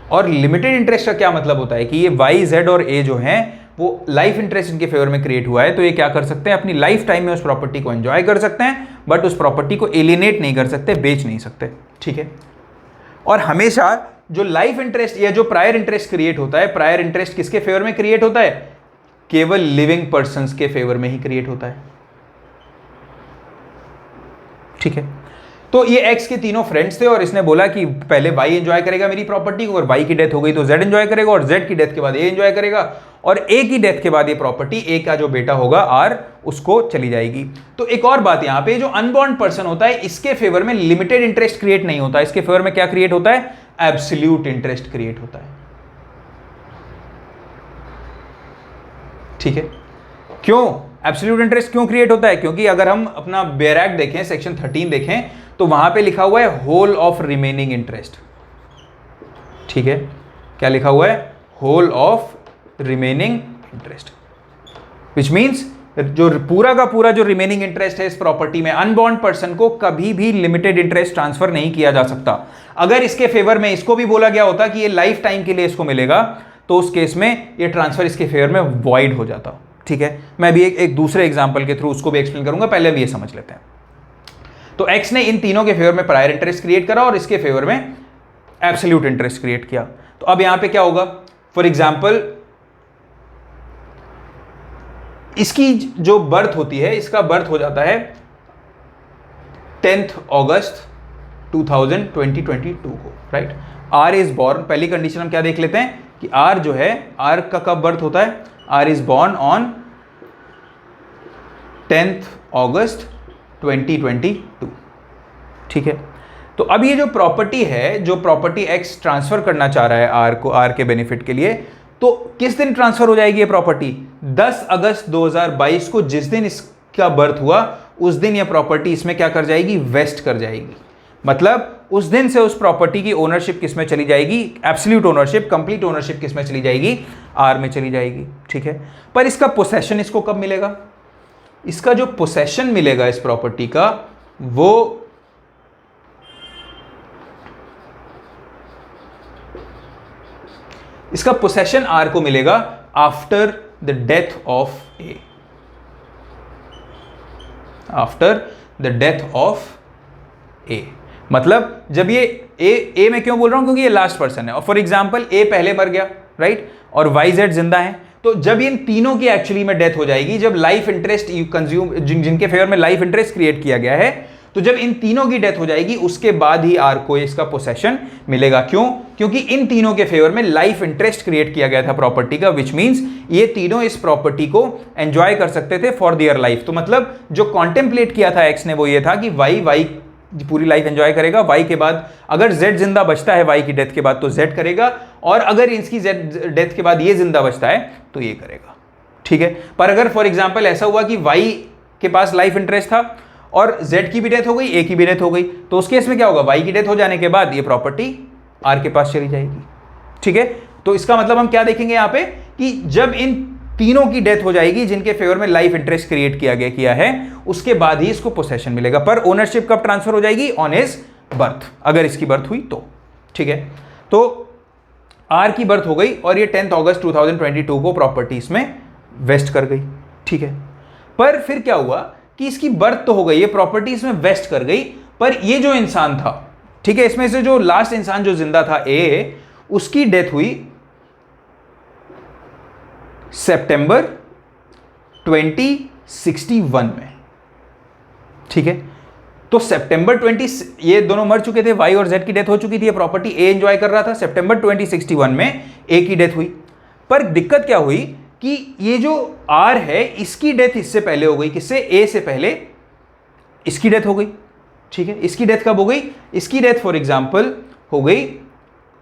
A: और लिमिटेड इंटरेस्ट का क्या मतलब होता है कि ये वाई, जेड और ए जो हैं वो लाइफ इंटरेस्ट इनके फेवर में क्रिएट हुआ है, तो ये क्या कर सकते हैं, अपनी लाइफ टाइम में उस प्रॉपर्टी को एंजॉय कर सकते हैं, बट उस प्रॉपर्टी को एलिनेट नहीं कर सकते, बेच नहीं सकते, ठीक है। और हमेशा जो लाइफ इंटरेस्ट या जो प्रायर इंटरेस्ट क्रिएट होता है, प्रायर इंटरेस्ट किसके फेवर में क्रिएट होता है, केवल लिविंग पर्संस के फेवर में ही क्रिएट होता है, ठीक है। तो ये एक्स के तीनों फ्रेंड्स थे और इसने बोला कि पहले वाई एंजॉय करेगा मेरी प्रॉपर्टी को, और वाई की डेथ हो गई तो जेड एंजॉय करेगा, और जेड की डेथ के बाद ए एंजॉय करेगा, और ए की डेथ के बाद ये प्रॉपर्टी ए का जो बेटा होगा आर उसको चली जाएगी। तो एक और बात यहां पे, जो अनबॉर्न पर्सन होता है इसके फेवर में लिमिटेड इंटरेस्ट क्रिएट नहीं होता, इसके फेवर में क्या क्रिएट होता है, एब्सोल्यूट इंटरेस्ट क्रिएट होता है, ठीक है। क्यों एब्सोल्यूट इंटरेस्ट क्यों क्रिएट होता है, क्योंकि अगर हम अपना बेयर एक्ट देखें, सेक्शन 13 देखें, तो वहां पे लिखा हुआ है होल ऑफ रिमेनिंग इंटरेस्ट, ठीक है। क्या लिखा हुआ है, whole of remaining interest, which means जो पूरा का पूरा जो रिमेनिंग इंटरेस्ट है इस प्रॉपर्टी में, अनबॉर्न पर्सन को कभी भी लिमिटेड इंटरेस्ट ट्रांसफर नहीं किया जा सकता। अगर इसके फेवर में इसको भी बोला गया होता कि ये लाइफ टाइम के लिए इसको मिलेगा, तो उस केस में ये ट्रांसफर इसके फेवर में वॉइड हो जाता, ठीक है। मैं भी एक दूसरे एग्जांपल के थ्रू उसको भी एक्सप्लेन करूंगा, पहले हम ये समझ लेते हैं। तो एक्स ने इन तीनों के फेवर में प्रायर इंटरेस्ट क्रिएट करा और इसके फेवर में एब्सोल्यूट इंटरेस्ट क्रिएट किया। तो अब यहां पे क्या होगा, फॉर एग्जांपल इसकी जो बर्थ होती है, इसका बर्थ हो जाता है 10 अगस्त 2022 को, राइट। आर इज बॉर्न, पहली कंडीशन हम क्या देख लेते हैं कि आर जो है, आर का कब बर्थ होता है, आर इज बॉर्न ऑन 10 अगस्त 2022, ठीक है। तो अब ये जो प्रॉपर्टी है, जो प्रॉपर्टी एक्स ट्रांसफर करना चाह रहा है आर को, आर के बेनिफिट के लिए, तो किस दिन ट्रांसफर हो जाएगी ये प्रॉपर्टी? 10 अगस्त 2022 को, जिस दिन इसका बर्थ हुआ उस दिन ये प्रॉपर्टी इसमें क्या कर जाएगी? वेस्ट कर जाएगी। मतलब उस दिन से उस प्रॉपर्टी की ओनरशिप किस में चली जाएगी? एब्सोल्यूट ओनरशिप, कंप्लीट ओनरशिप किस में चली जाएगी? आर में चली जाएगी। ठीक है, पर इसका पोसेशन इसको कब मिलेगा? इसका जो पोसेशन मिलेगा इस प्रॉपर्टी का, वो इसका पोसेशन आर को मिलेगा after the death of A, after the death of A. मतलब जब ये ए में क्यों बोल रहा हूं? क्योंकि ये लास्ट पर्सन है, और फॉर एग्जांपल ए पहले मर गया, राइट, और वाई जेड जिंदा है, तो जब इन तीनों की एक्चुअली में डेथ हो जाएगी, जब लाइफ इंटरेस्ट कंज्यूम, जिनके फेवर में लाइफ इंटरेस्ट क्रिएट किया गया है, तो जब इन तीनों की डेथ हो जाएगी उसके बाद ही आर को इसका पोसेशन मिलेगा। क्यों? क्योंकि इन तीनों के फेवर में लाइफ इंटरेस्ट क्रिएट किया गया था प्रॉपर्टी का, विच मींस ये तीनों इस प्रॉपर्टी को एंजॉय कर सकते थे फॉर देयर लाइफ। तो मतलब जो कॉन्टेम्पलेट किया था एक्स ने वो ये था कि वाई पूरी लाइफ एंजॉय करेगा, वाई के बाद अगर जेड जिंदा बचता है वाई की डेथ के बाद तो जेड करेगा, और अगर इसकी जेड डेथ के बाद ये जिंदा बचता है तो ये करेगा। ठीक है, पर अगर फॉर एग्जाम्पल ऐसा हुआ कि वाई के पास लाइफ इंटरेस्ट था और जेड की भी डेथ हो गई, ए की भी डेथ हो गई, तो उस केस में क्या होगा? वाई की डेथ हो जाने के बाद ये प्रॉपर्टी आर के पास चली जाएगी। ठीक है, तो इसका मतलब हम क्या देखेंगे यहां पे कि जब इन तीनों की डेथ हो जाएगी जिनके फेवर में लाइफ इंटरेस्ट क्रिएट किया है, उसके बाद ही इसको पोसेशन मिलेगा। पर ओनरशिप कब ट्रांसफर हो जाएगी? ऑन हिज बर्थ, अगर इसकी बर्थ हुई तो। ठीक है, तो आर की बर्थ हो गई और ये 10 अगस्त 2022 को प्रॉपर्टी इसमें वेस्ट कर गई। ठीक है, पर फिर क्या हुआ कि इसकी बर्थ तो हो गई, ये प्रॉपर्टी इसमें वेस्ट कर गई, पर ये जो इंसान था, ठीक है, इसमें से जो लास्ट इंसान जो जिंदा था ए, उसकी डेथ हुई सितंबर 2061 में। ठीक है, तो सितंबर 20, ये दोनों मर चुके थे, वाई और जेड की डेथ हो चुकी थी, ये प्रॉपर्टी ए एंजॉय कर रहा था। सितंबर 2061 में ए की डेथ हुई, पर दिक्कत क्या हुई कि ये जो आर है इसकी डेथ इससे पहले हो गई। किससे? ए से पहले इसकी डेथ हो गई। ठीक है, इसकी डेथ कब हो गई? इसकी डेथ फॉर एग्जांपल हो गई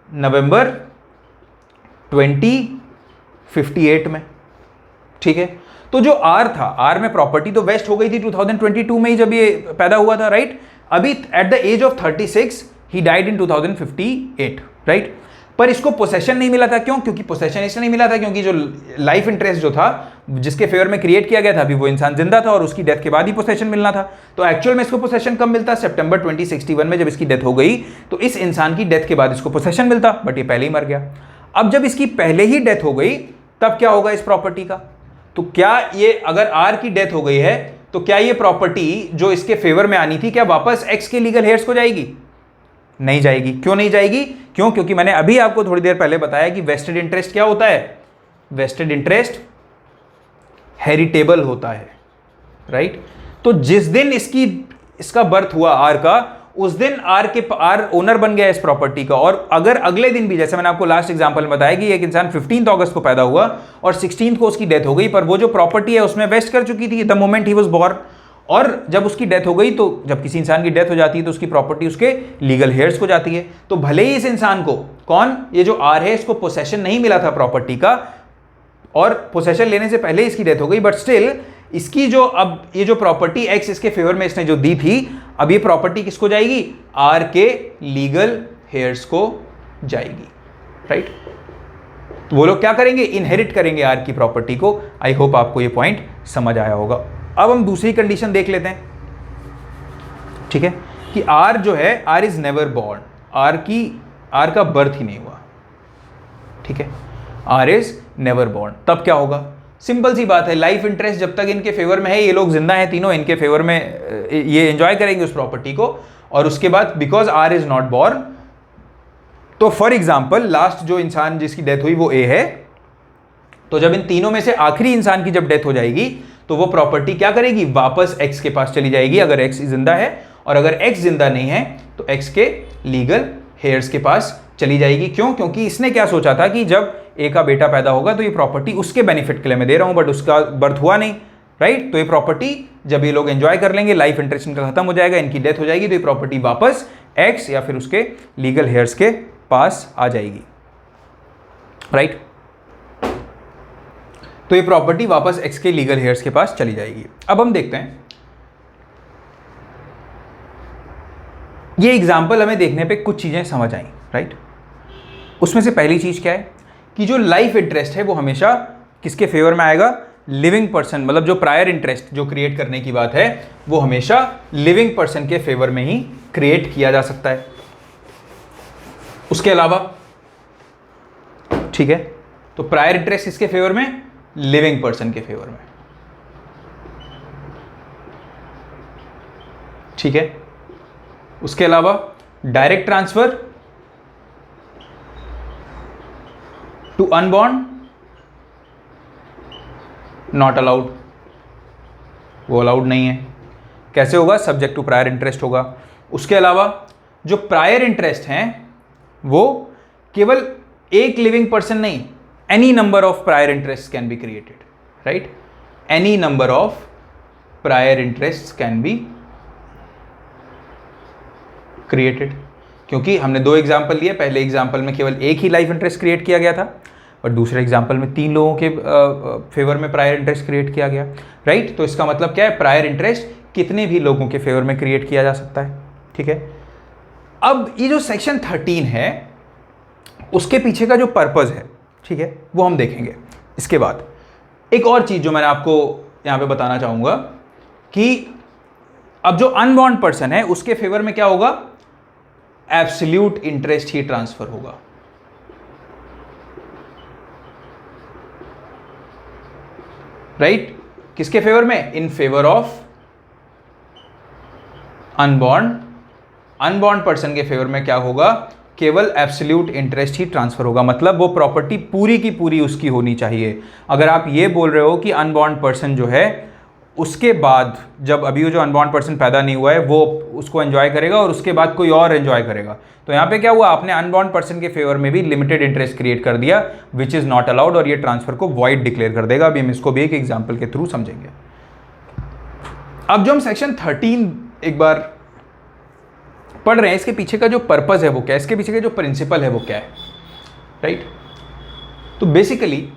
A: नवंबर 2058 में। ठीक है, तो जो आर था, आर में प्रॉपर्टी तो वेस्ट हो गई थी 2022 में ही जब ये पैदा हुआ था, राइट। अभी at the age of 36 he died in 2058, right. पर इसको पोसेशन नहीं मिला था। क्यों? क्योंकि पोसेशन इसलिए नहीं मिला था क्योंकि जो लाइफ इंटरेस्ट जो था जिसके फेवर में क्रिएट किया गया था, अभी वो इंसान जिंदा था और उसकी डेथ के बाद ही पोसेशन मिलना था। तो एक्चुअल में इसको पोसेशन कब मिलता? सितंबर 2061 में जब इसकी डेथ हो गई तो इस इंसान की डेथ के बाद इसको पोसेशन मिलता, बट ये पहले ही मर गया। अब जब इसकी पहले ही डेथ हो गई तब क्या होगा इस प्रॉपर्टी का? तो क्या ये, अगर आर की डेथ हो गई है तो क्या ये प्रॉपर्टी जो इसके फेवर में आनी थी क्या वापस एक्स के लीगल हेयर्स को जाएगी? नहीं जाएगी। क्यों नहीं जाएगी? क्यों? क्योंकि मैंने अभी आपको थोड़ी देर पहले बताया कि वेस्टेड इंटरेस्ट क्या होता है? वेस्टेड इंटरेस्ट हेरिटेबल होता है, राइट। तो जिस दिन इसका बर्थ हुआ आर का, उस दिन आर ओनर बन गया इस प्रॉपर्टी का। और अगर अगले दिन भी, जैसे मैंने आपको लास्ट एग्जांपल में बताया कि एक इंसान 15 अगस्त को पैदा हुआ और 16 को उसकी डेथ हो गई, पर वो जो प्रॉपर्टी है उसमें वेस्ट कर चुकी थी the moment he was born. और जब उसकी डेथ हो गई तो जब किसी इंसान की डेथ हो जाती है तो उसकी प्रॉपर्टी उसके लीगल हेयर्स को जाती है। तो भले ही इस इंसान को, कौन, ये जो आर है, इसको पोसेशन नहीं मिला था प्रॉपर्टी का और पोसेशन लेने से पहले इसकी डेथ हो गई, बट स्टिल इसकी जो, अब ये जो प्रॉपर्टी एक्स इसके फेवर में इसने जो दी थी, अब ये प्रॉपर्टी किसको जाएगी? आर के लीगल हेयर्स को जाएगी, राइट। तो वो लोग क्या करेंगे? इनहेरिट करेंगे आर की प्रॉपर्टी को। आई होप आपको ये पॉइंट समझ आया होगा। अब हम दूसरी कंडीशन देख लेते हैं, ठीक है, कि आर जो है, R is never born, R का बर्थ ही नहीं हुआ, ठीक है, आर इज नेवर बॉर्न। तब क्या होगा? सिंपल सी बात है, लाइफ इंटरेस्ट जब तक इनके फेवर में है, ये लोग जिंदा हैं तीनों, इनके फेवर में ये एंजॉय करेंगे उस प्रॉपर्टी को। और उसके बाद because R is not born, तो फॉर एग्जाम्पल लास्ट जो इंसान जिसकी डेथ हुई वो ए है, तो जब इन तीनों में से आखिरी इंसान की जब डेथ हो जाएगी तो वो प्रॉपर्टी क्या करेगी? वापस एक्स के पास चली जाएगी अगर एक्स जिंदा है, और अगर एक्स जिंदा नहीं है तो एक्स के लीगल हेयर्स के पास चली जाएगी। क्यों? क्योंकि इसने क्या सोचा था कि जब ए का बेटा पैदा होगा तो ये प्रॉपर्टी उसके बेनिफिट के लिए मैं दे रहा हूं, बट उसका बर्थ हुआ नहीं, राइट। तो ये प्रॉपर्टी जब ये लोग एंजॉय कर लेंगे, लाइफ इंटरेस्ट इनका खत्म हो जाएगा, इनकी डेथ हो जाएगी, तो ये प्रॉपर्टी वापस एक्स या फिर उसके लीगल हेयर्स के पास आ जाएगी, राइट। तो ये प्रॉपर्टी वापस एक्स के लीगल हेयर्स के पास चली जाएगी। अब हम देखते हैं, ये एग्जाम्पल हमें देखने पे कुछ चीजें समझ आई, राइट। उसमें से पहली चीज क्या है कि जो लाइफ इंटरेस्ट है वो हमेशा किसके फेवर में आएगा, लिविंग पर्सन, मतलब जो प्रायर इंटरेस्ट जो क्रिएट करने की बात है वो हमेशा लिविंग पर्सन के फेवर में ही क्रिएट किया जा सकता है, उसके अलावा, ठीक है। तो प्रायर इंटरेस्ट किसके फेवर में, लिविंग पर्सन के फेवर में, ठीक है। उसके अलावा direct transfer to unborn not allowed, वो अलाउड नहीं है। कैसे होगा, सब्जेक्ट टू प्रायर इंटरेस्ट होगा। उसके अलावा जो प्रायर इंटरेस्ट हैं वो केवल एक लिविंग पर्सन नहीं, any number of prior interest can be created, right. Any number of prior interest can be created, क्योंकि हमने दो एग्जाम्पल लिए। पहले एग्जाम्पल में केवल एक ही लाइफ इंटरेस्ट क्रिएट किया गया था और दूसरे एग्जाम्पल में 3 लोगों के फेवर में प्रायर इंटरेस्ट क्रिएट किया गया, राइट। तो इसका मतलब क्या है, प्रायर इंटरेस्ट कितने भी लोगों के फेवर में क्रिएट किया जा सकता है, ठीक है। अब ये जो सेक्शन 13 है उसके पीछे का जो पर्पस है, ठीक है, वो हम देखेंगे। इसके बाद एक और चीज जो मैंने आपको यहां पे बताना चाहूंगा कि अब जो अनबॉर्न पर्सन है उसके फेवर में क्या होगा, एब्सोल्यूट इंटरेस्ट ही ट्रांसफर होगा, राइट। किसके फेवर में, इन फेवर ऑफ अनबॉर्न पर्सन के फेवर में क्या होगा, केवल एब्सोल्यूट इंटरेस्ट ही ट्रांसफर होगा। मतलब वो प्रॉपर्टी पूरी की पूरी उसकी होनी चाहिए। अगर आप ये बोल रहे हो कि अनबॉर्न पर्सन जो है उसके बाद, जब अभी वो जो अनबॉर्न पर्सन पैदा नहीं हुआ है वो उसको एंजॉय करेगा और उसके बाद कोई और एंजॉय करेगा, तो यहाँ पे क्या हुआ, आपने अनबॉर्न पर्सन के फेवर में भी लिमिटेड इंटरेस्ट क्रिएट कर दिया विच इज नॉट अलाउड, और ये ट्रांसफर को वॉइड डिक्लेयर कर देगा। अभी हम इसको भी एक एग्जाम्पल के थ्रू समझेंगे। अब जो हम सेक्शन 13 एक बार पढ़ रहे हैं, इसके पीछे का जो पर्पस है वो क्या है, इसके पीछे का जो प्रिंसिपल है वो क्या है, राइट। तो बेसिकली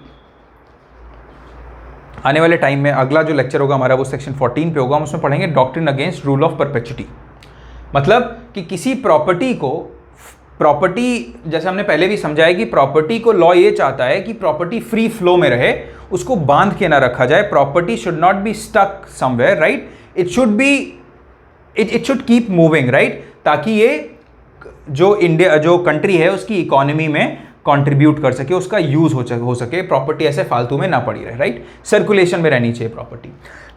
A: आने वाले टाइम में अगला जो लेक्चर होगा हमारा वो सेक्शन 14 पे होगा। हम उसमें पढ़ेंगे doctrine against rule of perpetuity. मतलब कि किसी प्रॉपर्टी को, प्रॉपर्टी जैसे हमने पहले भी समझाया कि प्रॉपर्टी को लॉ ये चाहता है कि प्रॉपर्टी फ्री फ्लो में रहे, उसको बांध के ना रखा जाए। Property should not be stuck somewhere, right. It should keep moving, right, ताकि ये जो कंट्री है उसकी इकोनॉमी में कंट्रीब्यूट कर सके, उसका यूज हो सके, प्रॉपर्टी ऐसे फालतू में ना पड़ी रहे, राइट। सर्कुलेशन में रहनी चाहिए प्रॉपर्टी।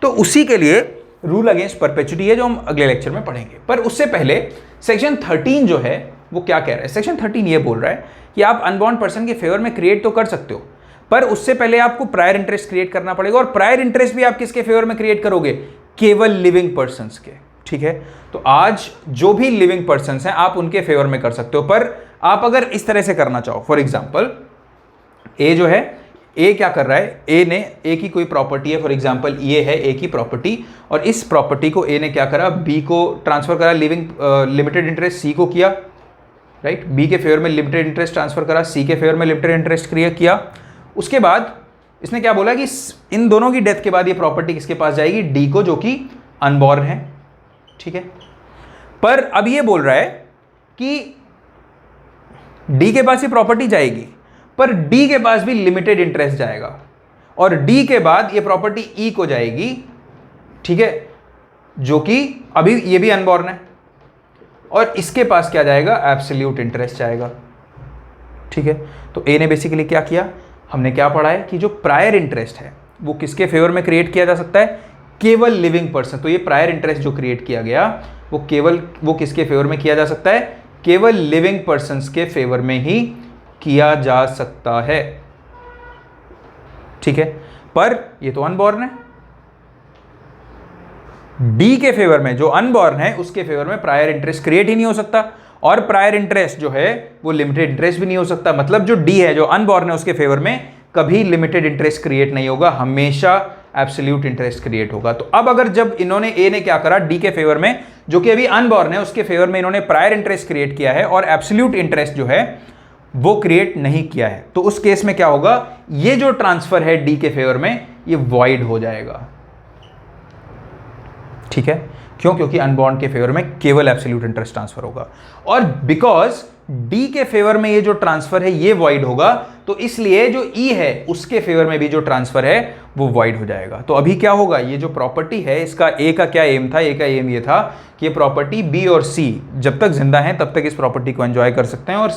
A: तो उसी के लिए रूल अगेंस्ट परपेचुटी है जो हम अगले लेक्चर में पढ़ेंगे। पर उससे पहले सेक्शन 13 जो है वो क्या कह रहा है, सेक्शन 13 ये बोल रहा है कि आप अनबॉर्न पर्सन के फेवर में क्रिएट तो कर सकते हो, पर उससे पहले आपको प्रायर इंटरेस्ट क्रिएट करना पड़ेगा। और प्रायर इंटरेस्ट भी आप किसके फेवर में क्रिएट करोगे, केवल लिविंग पर्संस के, ठीक है। तो आज जो भी लिविंग पर्संस हैं आप उनके फेवर में कर सकते हो, पर आप अगर इस तरह से करना चाहो, फॉर एग्जांपल ए जो है, ए क्या कर रहा है, ए की कोई प्रॉपर्टी है, फॉर एग्जांपल ये है ए की प्रॉपर्टी, और इस प्रॉपर्टी को ए ने क्या करा, बी को ट्रांसफर करा, लिमिटेड इंटरेस्ट सी को किया, राइट। बी के फेवर में लिमिटेड इंटरेस्ट ट्रांसफर करा, सी के फेवर में लिमिटेड इंटरेस्ट क्रिएट किया। उसके बाद इसने क्या बोला कि इन दोनों की डेथ के बाद ये प्रॉपर्टी किसके पास जाएगी, डी को, जो कि अनबॉर्न है, ठीक है। पर अब ये बोल रहा है कि डी के पास ये प्रॉपर्टी जाएगी, पर डी के पास भी लिमिटेड इंटरेस्ट जाएगा, और डी के बाद ये प्रॉपर्टी ई को जाएगी, ठीक है, जो कि अभी ये भी अनबॉर्न है, और इसके पास क्या जाएगा, एब्सोल्यूट इंटरेस्ट जाएगा, ठीक है। तो ए ने बेसिकली क्या किया, हमने क्या पढ़ा है कि जो प्रायर इंटरेस्ट है वो किसके फेवर में क्रिएट किया जा सकता है, केवल लिविंग पर्सन। तो ये प्रायर इंटरेस्ट जो क्रिएट किया गया वो किसके फेवर में किया जा सकता है, केवल लिविंग पर्सन्स के फेवर में ही किया जा सकता है, ठीक है। पर ये तो अनबॉर्न है, डी के फेवर में, जो अनबॉर्न है उसके फेवर में प्रायर इंटरेस्ट क्रिएट ही नहीं हो सकता, और प्रायर इंटरेस्ट जो है वो लिमिटेड इंटरेस्ट भी नहीं हो सकता। मतलब जो डी है, जो अनबॉर्न है, उसके फेवर में कभी लिमिटेड इंटरेस्ट क्रिएट नहीं होगा, हमेशा एब्सोल्यूट इंटरेस्ट क्रिएट होगा। तो अब अगर जब इन्होंने ए ने क्या करा, डी के फेवर में, जो कि अभी अनबॉर्न है, उसके फेवर में इन्होंने प्रायर इंटरेस्ट क्रिएट किया है और एब्सोल्यूट इंटरेस्ट जो है वो क्रिएट नहीं किया है, तो उस केस में क्या होगा, ये जो ट्रांसफर है डी के फेवर में ये वॉइड हो जाएगा। ठीक है, क्यों? क्योंकि अनबॉर्न के फेवर में केवल एब्सोल्यूट इंटरेस्ट ट्रांसफर होगा, और बिकॉज डी के फेवर में ये जो ट्रांसफर है ये वॉइड होगा, तो इसलिए जो ई है उसके फेवर में भी जो ट्रांसफर है वो वॉइड हो जाएगा। तो अभी क्या होगा, ये जो प्रॉपर्टी है इसका ए का क्या एम था, ए का एम ये था कि ये प्रॉपर्टी बी और सी जब तक जिंदा है तब तक इस प्रॉपर्टी को एंजॉय कर सकते हैं, और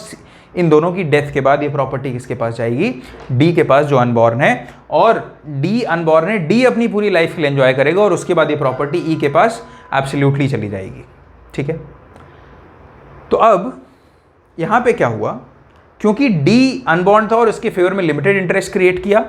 A: इन दोनों की डेथ के बाद ये प्रॉपर्टी किसके पास जाएगी, डी के पास जो अनबॉर्न है, और डी अनबॉर्न है, डी अपनी पूरी लाइफ के लिए एंजॉय करेगा और उसके बाद ये प्रॉपर्टी ई के पास एब्सोल्युटली चली जाएगी। ठीक है, तो अब यहां पे क्या हुआ, क्योंकि डी अनबॉर्न था और उसके फेवर में लिमिटेड इंटरेस्ट क्रिएट किया।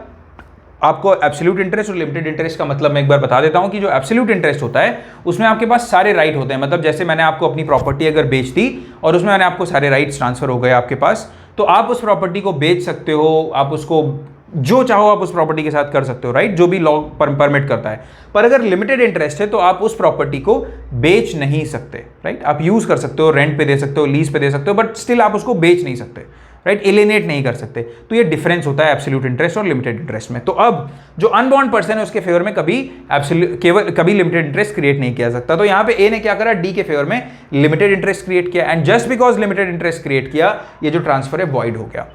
A: आपको एब्सोल्यूट इंटरेस्ट और लिमिटेड इंटरेस्ट का मतलब मैं एक बार बता देता हूं कि जो एब्सोल्यूट इंटरेस्ट होता है उसमें आपके पास सारे राइट होते हैं, मतलब जैसे मैंने आपको अपनी प्रॉपर्टी अगर बेच दी और उसमें मैंने आपको सारे राइट्स ट्रांसफर हो गए आपके पास, तो आप उस प्रॉपर्टी को बेच सकते हो, आप उसको जो चाहो आप उस प्रॉपर्टी के साथ कर सकते हो, राइट, जो भी लॉ परमिट करता है। पर अगर लिमिटेड इंटरेस्ट है तो आप उस प्रॉपर्टी को बेच नहीं सकते, राइट। आप यूज कर सकते हो, रेंट पे दे सकते हो, लीज पे दे सकते हो, बट स्टिल आप उसको बेच नहीं सकते, राइट, एलिनेट नहीं कर सकते। तो ये डिफरेंस होता है एब्सोल्यूट इंटरेस्ट और लिमिटेड इंटरेस्ट में। तो अब जो अनबॉन्ड पर्सन है उसके फेवर में कभी लिमिटेड इंटरेस्ट क्रिएट नहीं किया सकता। तो यहां पे ए ने क्या करा, डी के फेवर में लिमिटेड इंटरेस्ट क्रिएट किया, and just because limited interest create किया ये जो ट्रांसफर है वॉइड हो गया।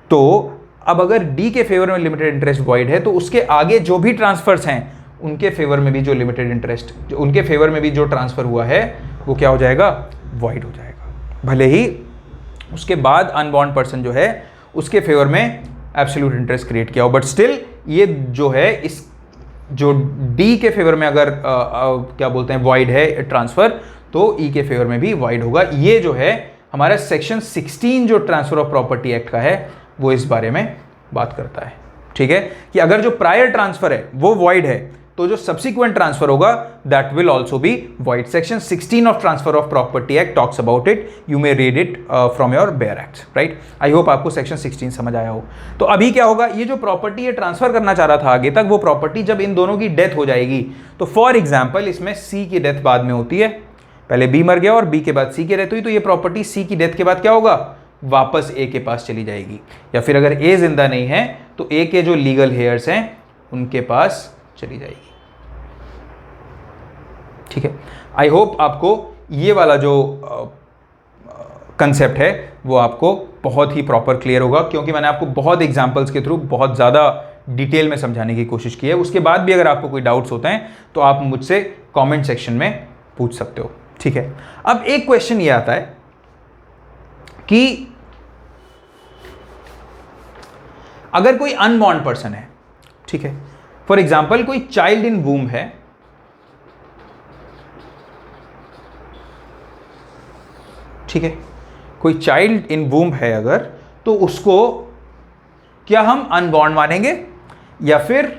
A: तो अब अगर डी के फेवर में लिमिटेड इंटरेस्ट वॉइड है तो उसके आगे जो भी ट्रांसफर्स हैं उनके फेवर में भी जो लिमिटेड इंटरेस्ट, जो उनके फेवर में भी जो ट्रांसफर हुआ है वो क्या हो जाएगा, वॉइड हो जाएगा। भले ही उसके बाद अनबॉन्ड पर्सन जो है उसके फेवर में एब्सोल्यूट इंटरेस्ट क्रिएट किया हो, बट स्टिल ये जो है इस जो डी के फेवर में अगर क्या बोलते हैं वॉइड है ट्रांसफर, तो ई के फेवर में भी वॉइड होगा। ये जो है हमारा सेक्शन 16 जो ट्रांसफर ऑफ प्रॉपर्टी एक्ट का है वो इस बारे में बात करता है। ठीक है, कि अगर जो प्रायर ट्रांसफर है वो वॉइड है तो जो सब्सिक्वेंट ट्रांसफर होगा that will also be void. Section 16 of transfer of property act talks about it, you may read it from your bare act, right. I hope आपको सेक्शन 16 समझ आया हो। तो अभी क्या होगा, ये जो प्रॉपर्टी ये ट्रांसफर करना चाह रहा था आगे तक, वो प्रॉपर्टी जब इन दोनों की डेथ हो जाएगी, तो फॉर एग्जाम्पल इसमें सी की डेथ बाद में होती है, पहले बी मर गया और बी के बाद सी की डेथ हुई, तो ये प्रॉपर्टी सी की डेथ के बाद क्या होगा, वापस ए के पास चली जाएगी। या फिर अगर ए जिंदा नहीं है तो ए के जो लीगल हेयर्स हैं उनके पास चली जाएगी। ठीक है, आई होप आपको ये वाला जो कंसेप्ट है वो आपको बहुत ही प्रॉपर क्लियर होगा, क्योंकि मैंने आपको बहुत एग्जांपल्स के थ्रू बहुत ज़्यादा डिटेल में समझाने की कोशिश की है। उसके बाद भी अगर आपको कोई डाउट्स होते हैं तो आप मुझसे कमेंट सेक्शन में पूछ सकते हो। ठीक है, अब एक क्वेश्चन ये आता है कि अगर कोई अनबॉर्न पर्सन है, ठीक है, फॉर एग्जाम्पल कोई चाइल्ड इन वूम है, ठीक है, कोई चाइल्ड इन वूम है अगर, तो उसको क्या हम अनबॉर्न मानेंगे या फिर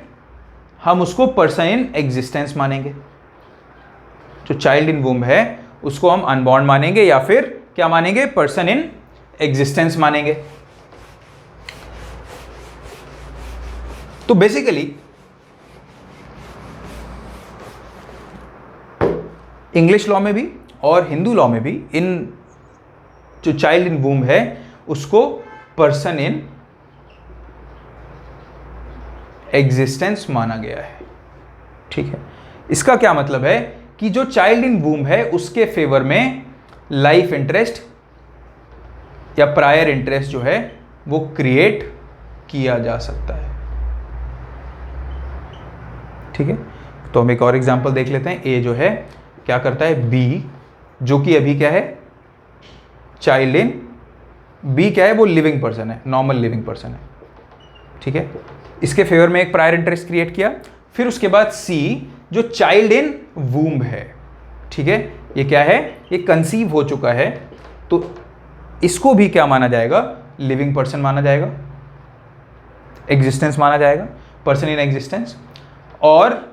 A: हम उसको पर्सन इन एग्जिस्टेंस मानेंगे? जो चाइल्ड इन वूम है उसको हम अनबॉर्न मानेंगे या फिर क्या मानेंगे, पर्सन इन एग्जिस्टेंस मानेंगे? तो बेसिकली इंग्लिश लॉ में भी और हिंदू लॉ में भी इन जो चाइल्ड इन वूम है उसको पर्सन इन एग्जिस्टेंस माना गया है। ठीक है, इसका क्या मतलब है कि जो चाइल्ड इन वूम है उसके फेवर में लाइफ इंटरेस्ट या प्रायर इंटरेस्ट जो है वो क्रिएट किया जा सकता है। ठीक है, तो हम एक और एग्जांपल देख लेते हैं। ए जो है क्या करता है, बी जो कि अभी क्या है, चाइल्ड इन, बी क्या है, वो लिविंग पर्सन है, नॉर्मल लिविंग पर्सन है। ठीक है, इसके फेवर में एक प्रायर इंटरेस्ट क्रिएट किया। फिर उसके बाद सी जो चाइल्ड इन वूम है, ठीक है, ये क्या है, ये कंसीव हो चुका है, तो इसको भी क्या माना जाएगा, लिविंग पर्सन माना जाएगा, एग्जिस्टेंस माना जाएगा, पर्सन इन एग्जिस्टेंस। और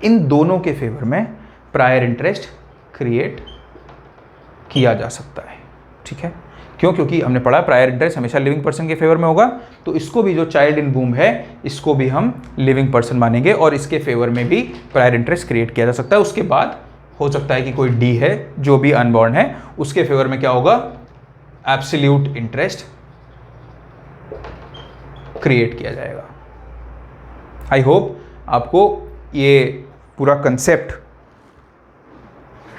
A: इन दोनों के फेवर में प्रायर इंटरेस्ट क्रिएट किया जा सकता है। ठीक है, क्यों? क्योंकि हमने पढ़ा प्रायर इंटरेस्ट हमेशा लिविंग पर्सन के फेवर में होगा, तो इसको भी जो चाइल्ड इन वूम है इसको भी हम लिविंग पर्सन मानेंगे और इसके फेवर में भी प्रायर इंटरेस्ट क्रिएट किया जा सकता है। उसके बाद हो सकता है कि कोई डी है जो भी अनबॉर्न है उसके फेवर में क्या होगा, एब्सोल्यूट इंटरेस्ट क्रिएट किया जाएगा। आई होप आपको ये पूरा कंसेप्ट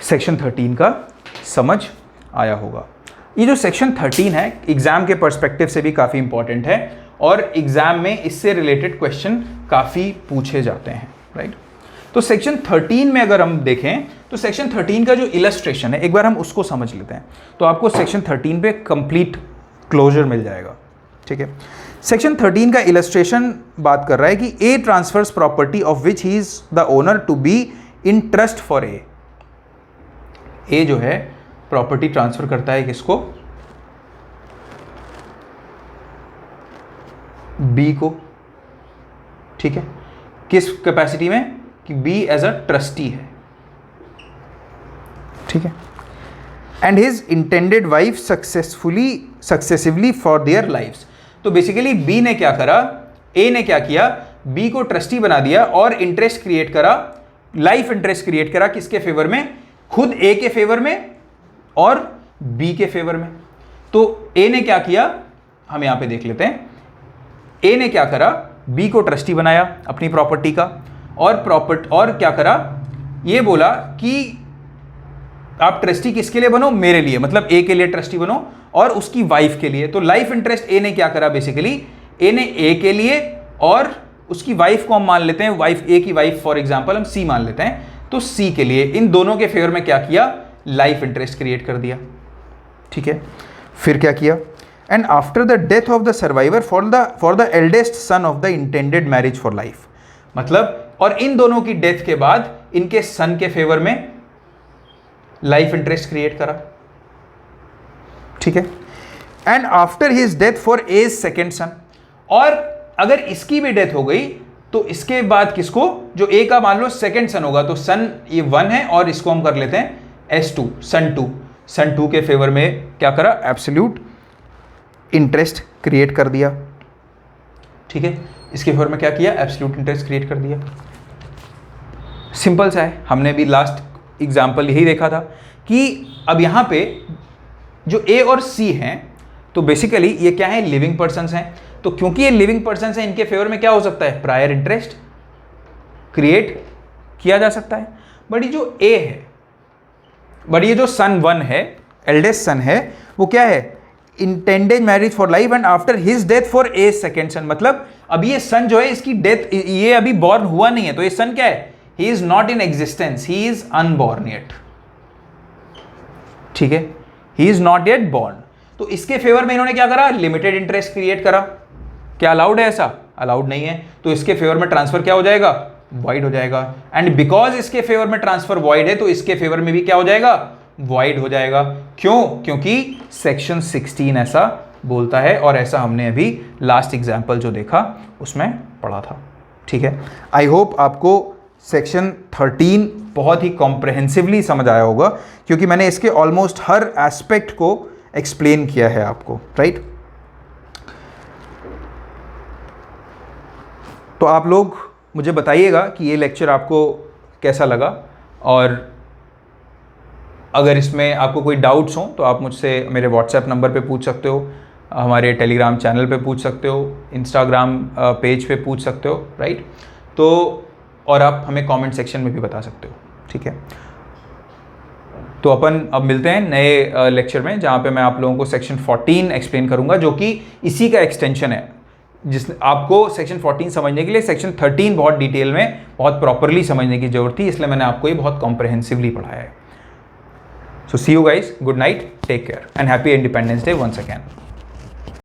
A: सेक्शन 13 का समझ आया होगा। ये जो सेक्शन 13 है एग्जाम के पर्सपेक्टिव से भी काफ़ी इंपॉर्टेंट है और एग्जाम में इससे रिलेटेड क्वेश्चन काफ़ी पूछे जाते हैं, राइट। तो सेक्शन 13 में अगर हम देखें तो सेक्शन 13 का जो इलस्ट्रेशन है एक बार हम उसको समझ लेते हैं तो आपको सेक्शन 13 पे कंप्लीट क्लोजर मिल जाएगा, ठीक है। सेक्शन 13 का इलस्ट्रेशन बात कर रहा है कि A transfers property of which he is the owner to B in trust for A. A जो है प्रॉपर्टी ट्रांसफर करता है किसको, बी को, ठीक है। किस कैपेसिटी में कि बी एज अ ट्रस्टी है, ठीक है। And his intended wife successively for their lives. तो बेसिकली बी ने क्या करा, ए ने क्या किया, बी को ट्रस्टी बना दिया और इंटरेस्ट क्रिएट करा, लाइफ इंटरेस्ट क्रिएट करा किसके फेवर में, खुद ए के फेवर में और बी के फेवर में। तो ए ने क्या किया हम यहां पे देख लेते हैं। ए ने क्या करा, बी को ट्रस्टी बनाया अपनी प्रॉपर्टी का और क्या करा, ये बोला कि आप ट्रस्टी किसके लिए बनो, मेरे लिए, मतलब ए के लिए ट्रस्टी बनो और उसकी वाइफ के लिए। तो लाइफ इंटरेस्ट ए ने क्या करा, बेसिकली ए ने ए के लिए और उसकी वाइफ को हम मान लेते हैं, वाइफ ए की वाइफ फॉर एग्जांपल हम सी मान लेते हैं, तो सी के लिए इन दोनों के फेवर में क्या किया, लाइफ इंटरेस्ट क्रिएट कर दिया, ठीक है। फिर क्या किया, and after the death of the survivor for the eldest son of the intended marriage for life, मतलब और इन दोनों की डेथ के बाद इनके सन के फेवर में लाइफ इंटरेस्ट क्रिएट करा, ठीक है। And after his death for as second son, और अगर इसकी भी डेथ हो गई तो इसके बाद किसको, जो ए का मान लो सेकेंड सन होगा, तो सन ये 1 है और इसको हम कर लेते हैं S2, सन 2 के फेवर में क्या करा, एब्सोल्यूट इंटरेस्ट क्रिएट कर दिया, ठीक है। इसके फेवर में क्या किया, एब्सोल्यूट इंटरेस्ट क्रिएट कर दिया। सिंपल सा है, हमने भी लास्ट एग्जाम्पल यही देखा था कि अब यहां पे जो ए और सी हैं तो बेसिकली ये क्या है, लिविंग पर्सन्स हैं। तो क्योंकि ये लिविंग पर्सन्स हैं इनके फेवर में क्या हो सकता है, प्रायर इंटरेस्ट क्रिएट किया जा सकता है। बट ये जो ए है, बट ये जो सन 1 है, एल्डेस्ट सन है, वो क्या है, intended marriage for life and after his death for a second सन, मतलब अब ये सन जो है इसकी डेथ, ये अभी बॉर्न हुआ नहीं है, तो ये सन क्या है, he is not in existence, he is unborn yet, ठीक है, he is not yet born. तो इसके फेवर में इन्होंने क्या करा, लिमिटेड इंटरेस्ट क्रिएट करा। क्या अलाउड है ऐसा, अलाउड नहीं है, तो इसके फेवर में ट्रांसफर क्या हो जाएगा, वॉइड हो जाएगा। एंड बिकॉज इसके फेवर में ट्रांसफर वॉइड है तो इसके फेवर में भी क्या हो जाएगा, वॉइड हो जाएगा। क्यों, क्योंकि सेक्शन 16 ऐसा बोलता है और ऐसा हमने अभी लास्ट एग्जाम्पल जो देखा उसमें पढ़ा था, ठीक है। आई होप आपको सेक्शन 13 बहुत ही कॉम्प्रहेंसिवली समझ आया होगा क्योंकि मैंने इसके ऑलमोस्ट हर एस्पेक्ट को एक्सप्लेन किया है आपको, राइट। तो आप लोग मुझे बताइएगा कि ये लेक्चर आपको कैसा लगा और अगर इसमें आपको कोई डाउट्स हो तो आप मुझसे मेरे व्हाट्सएप नंबर पे पूछ सकते हो, हमारे टेलीग्राम चैनल पे पूछ सकते हो, इंस्टाग्राम पेज पे पूछ सकते हो, राइट। तो और आप हमें कमेंट सेक्शन में भी बता सकते हो, ठीक है। तो अपन अब मिलते हैं नए लेक्चर में जहाँ पे मैं आप लोगों को सेक्शन 14 एक्सप्लेन करूँगा जो कि इसी का एक्सटेंशन है। जिस आपको सेक्शन 14 समझने के लिए सेक्शन 13 बहुत डिटेल में बहुत प्रॉपरली समझने की जरूरत थी, इसलिए मैंने आपको ये बहुत कॉम्प्रहेंसिवली पढ़ाया है। So see you guys, good night, take care and happy Independence Day once again.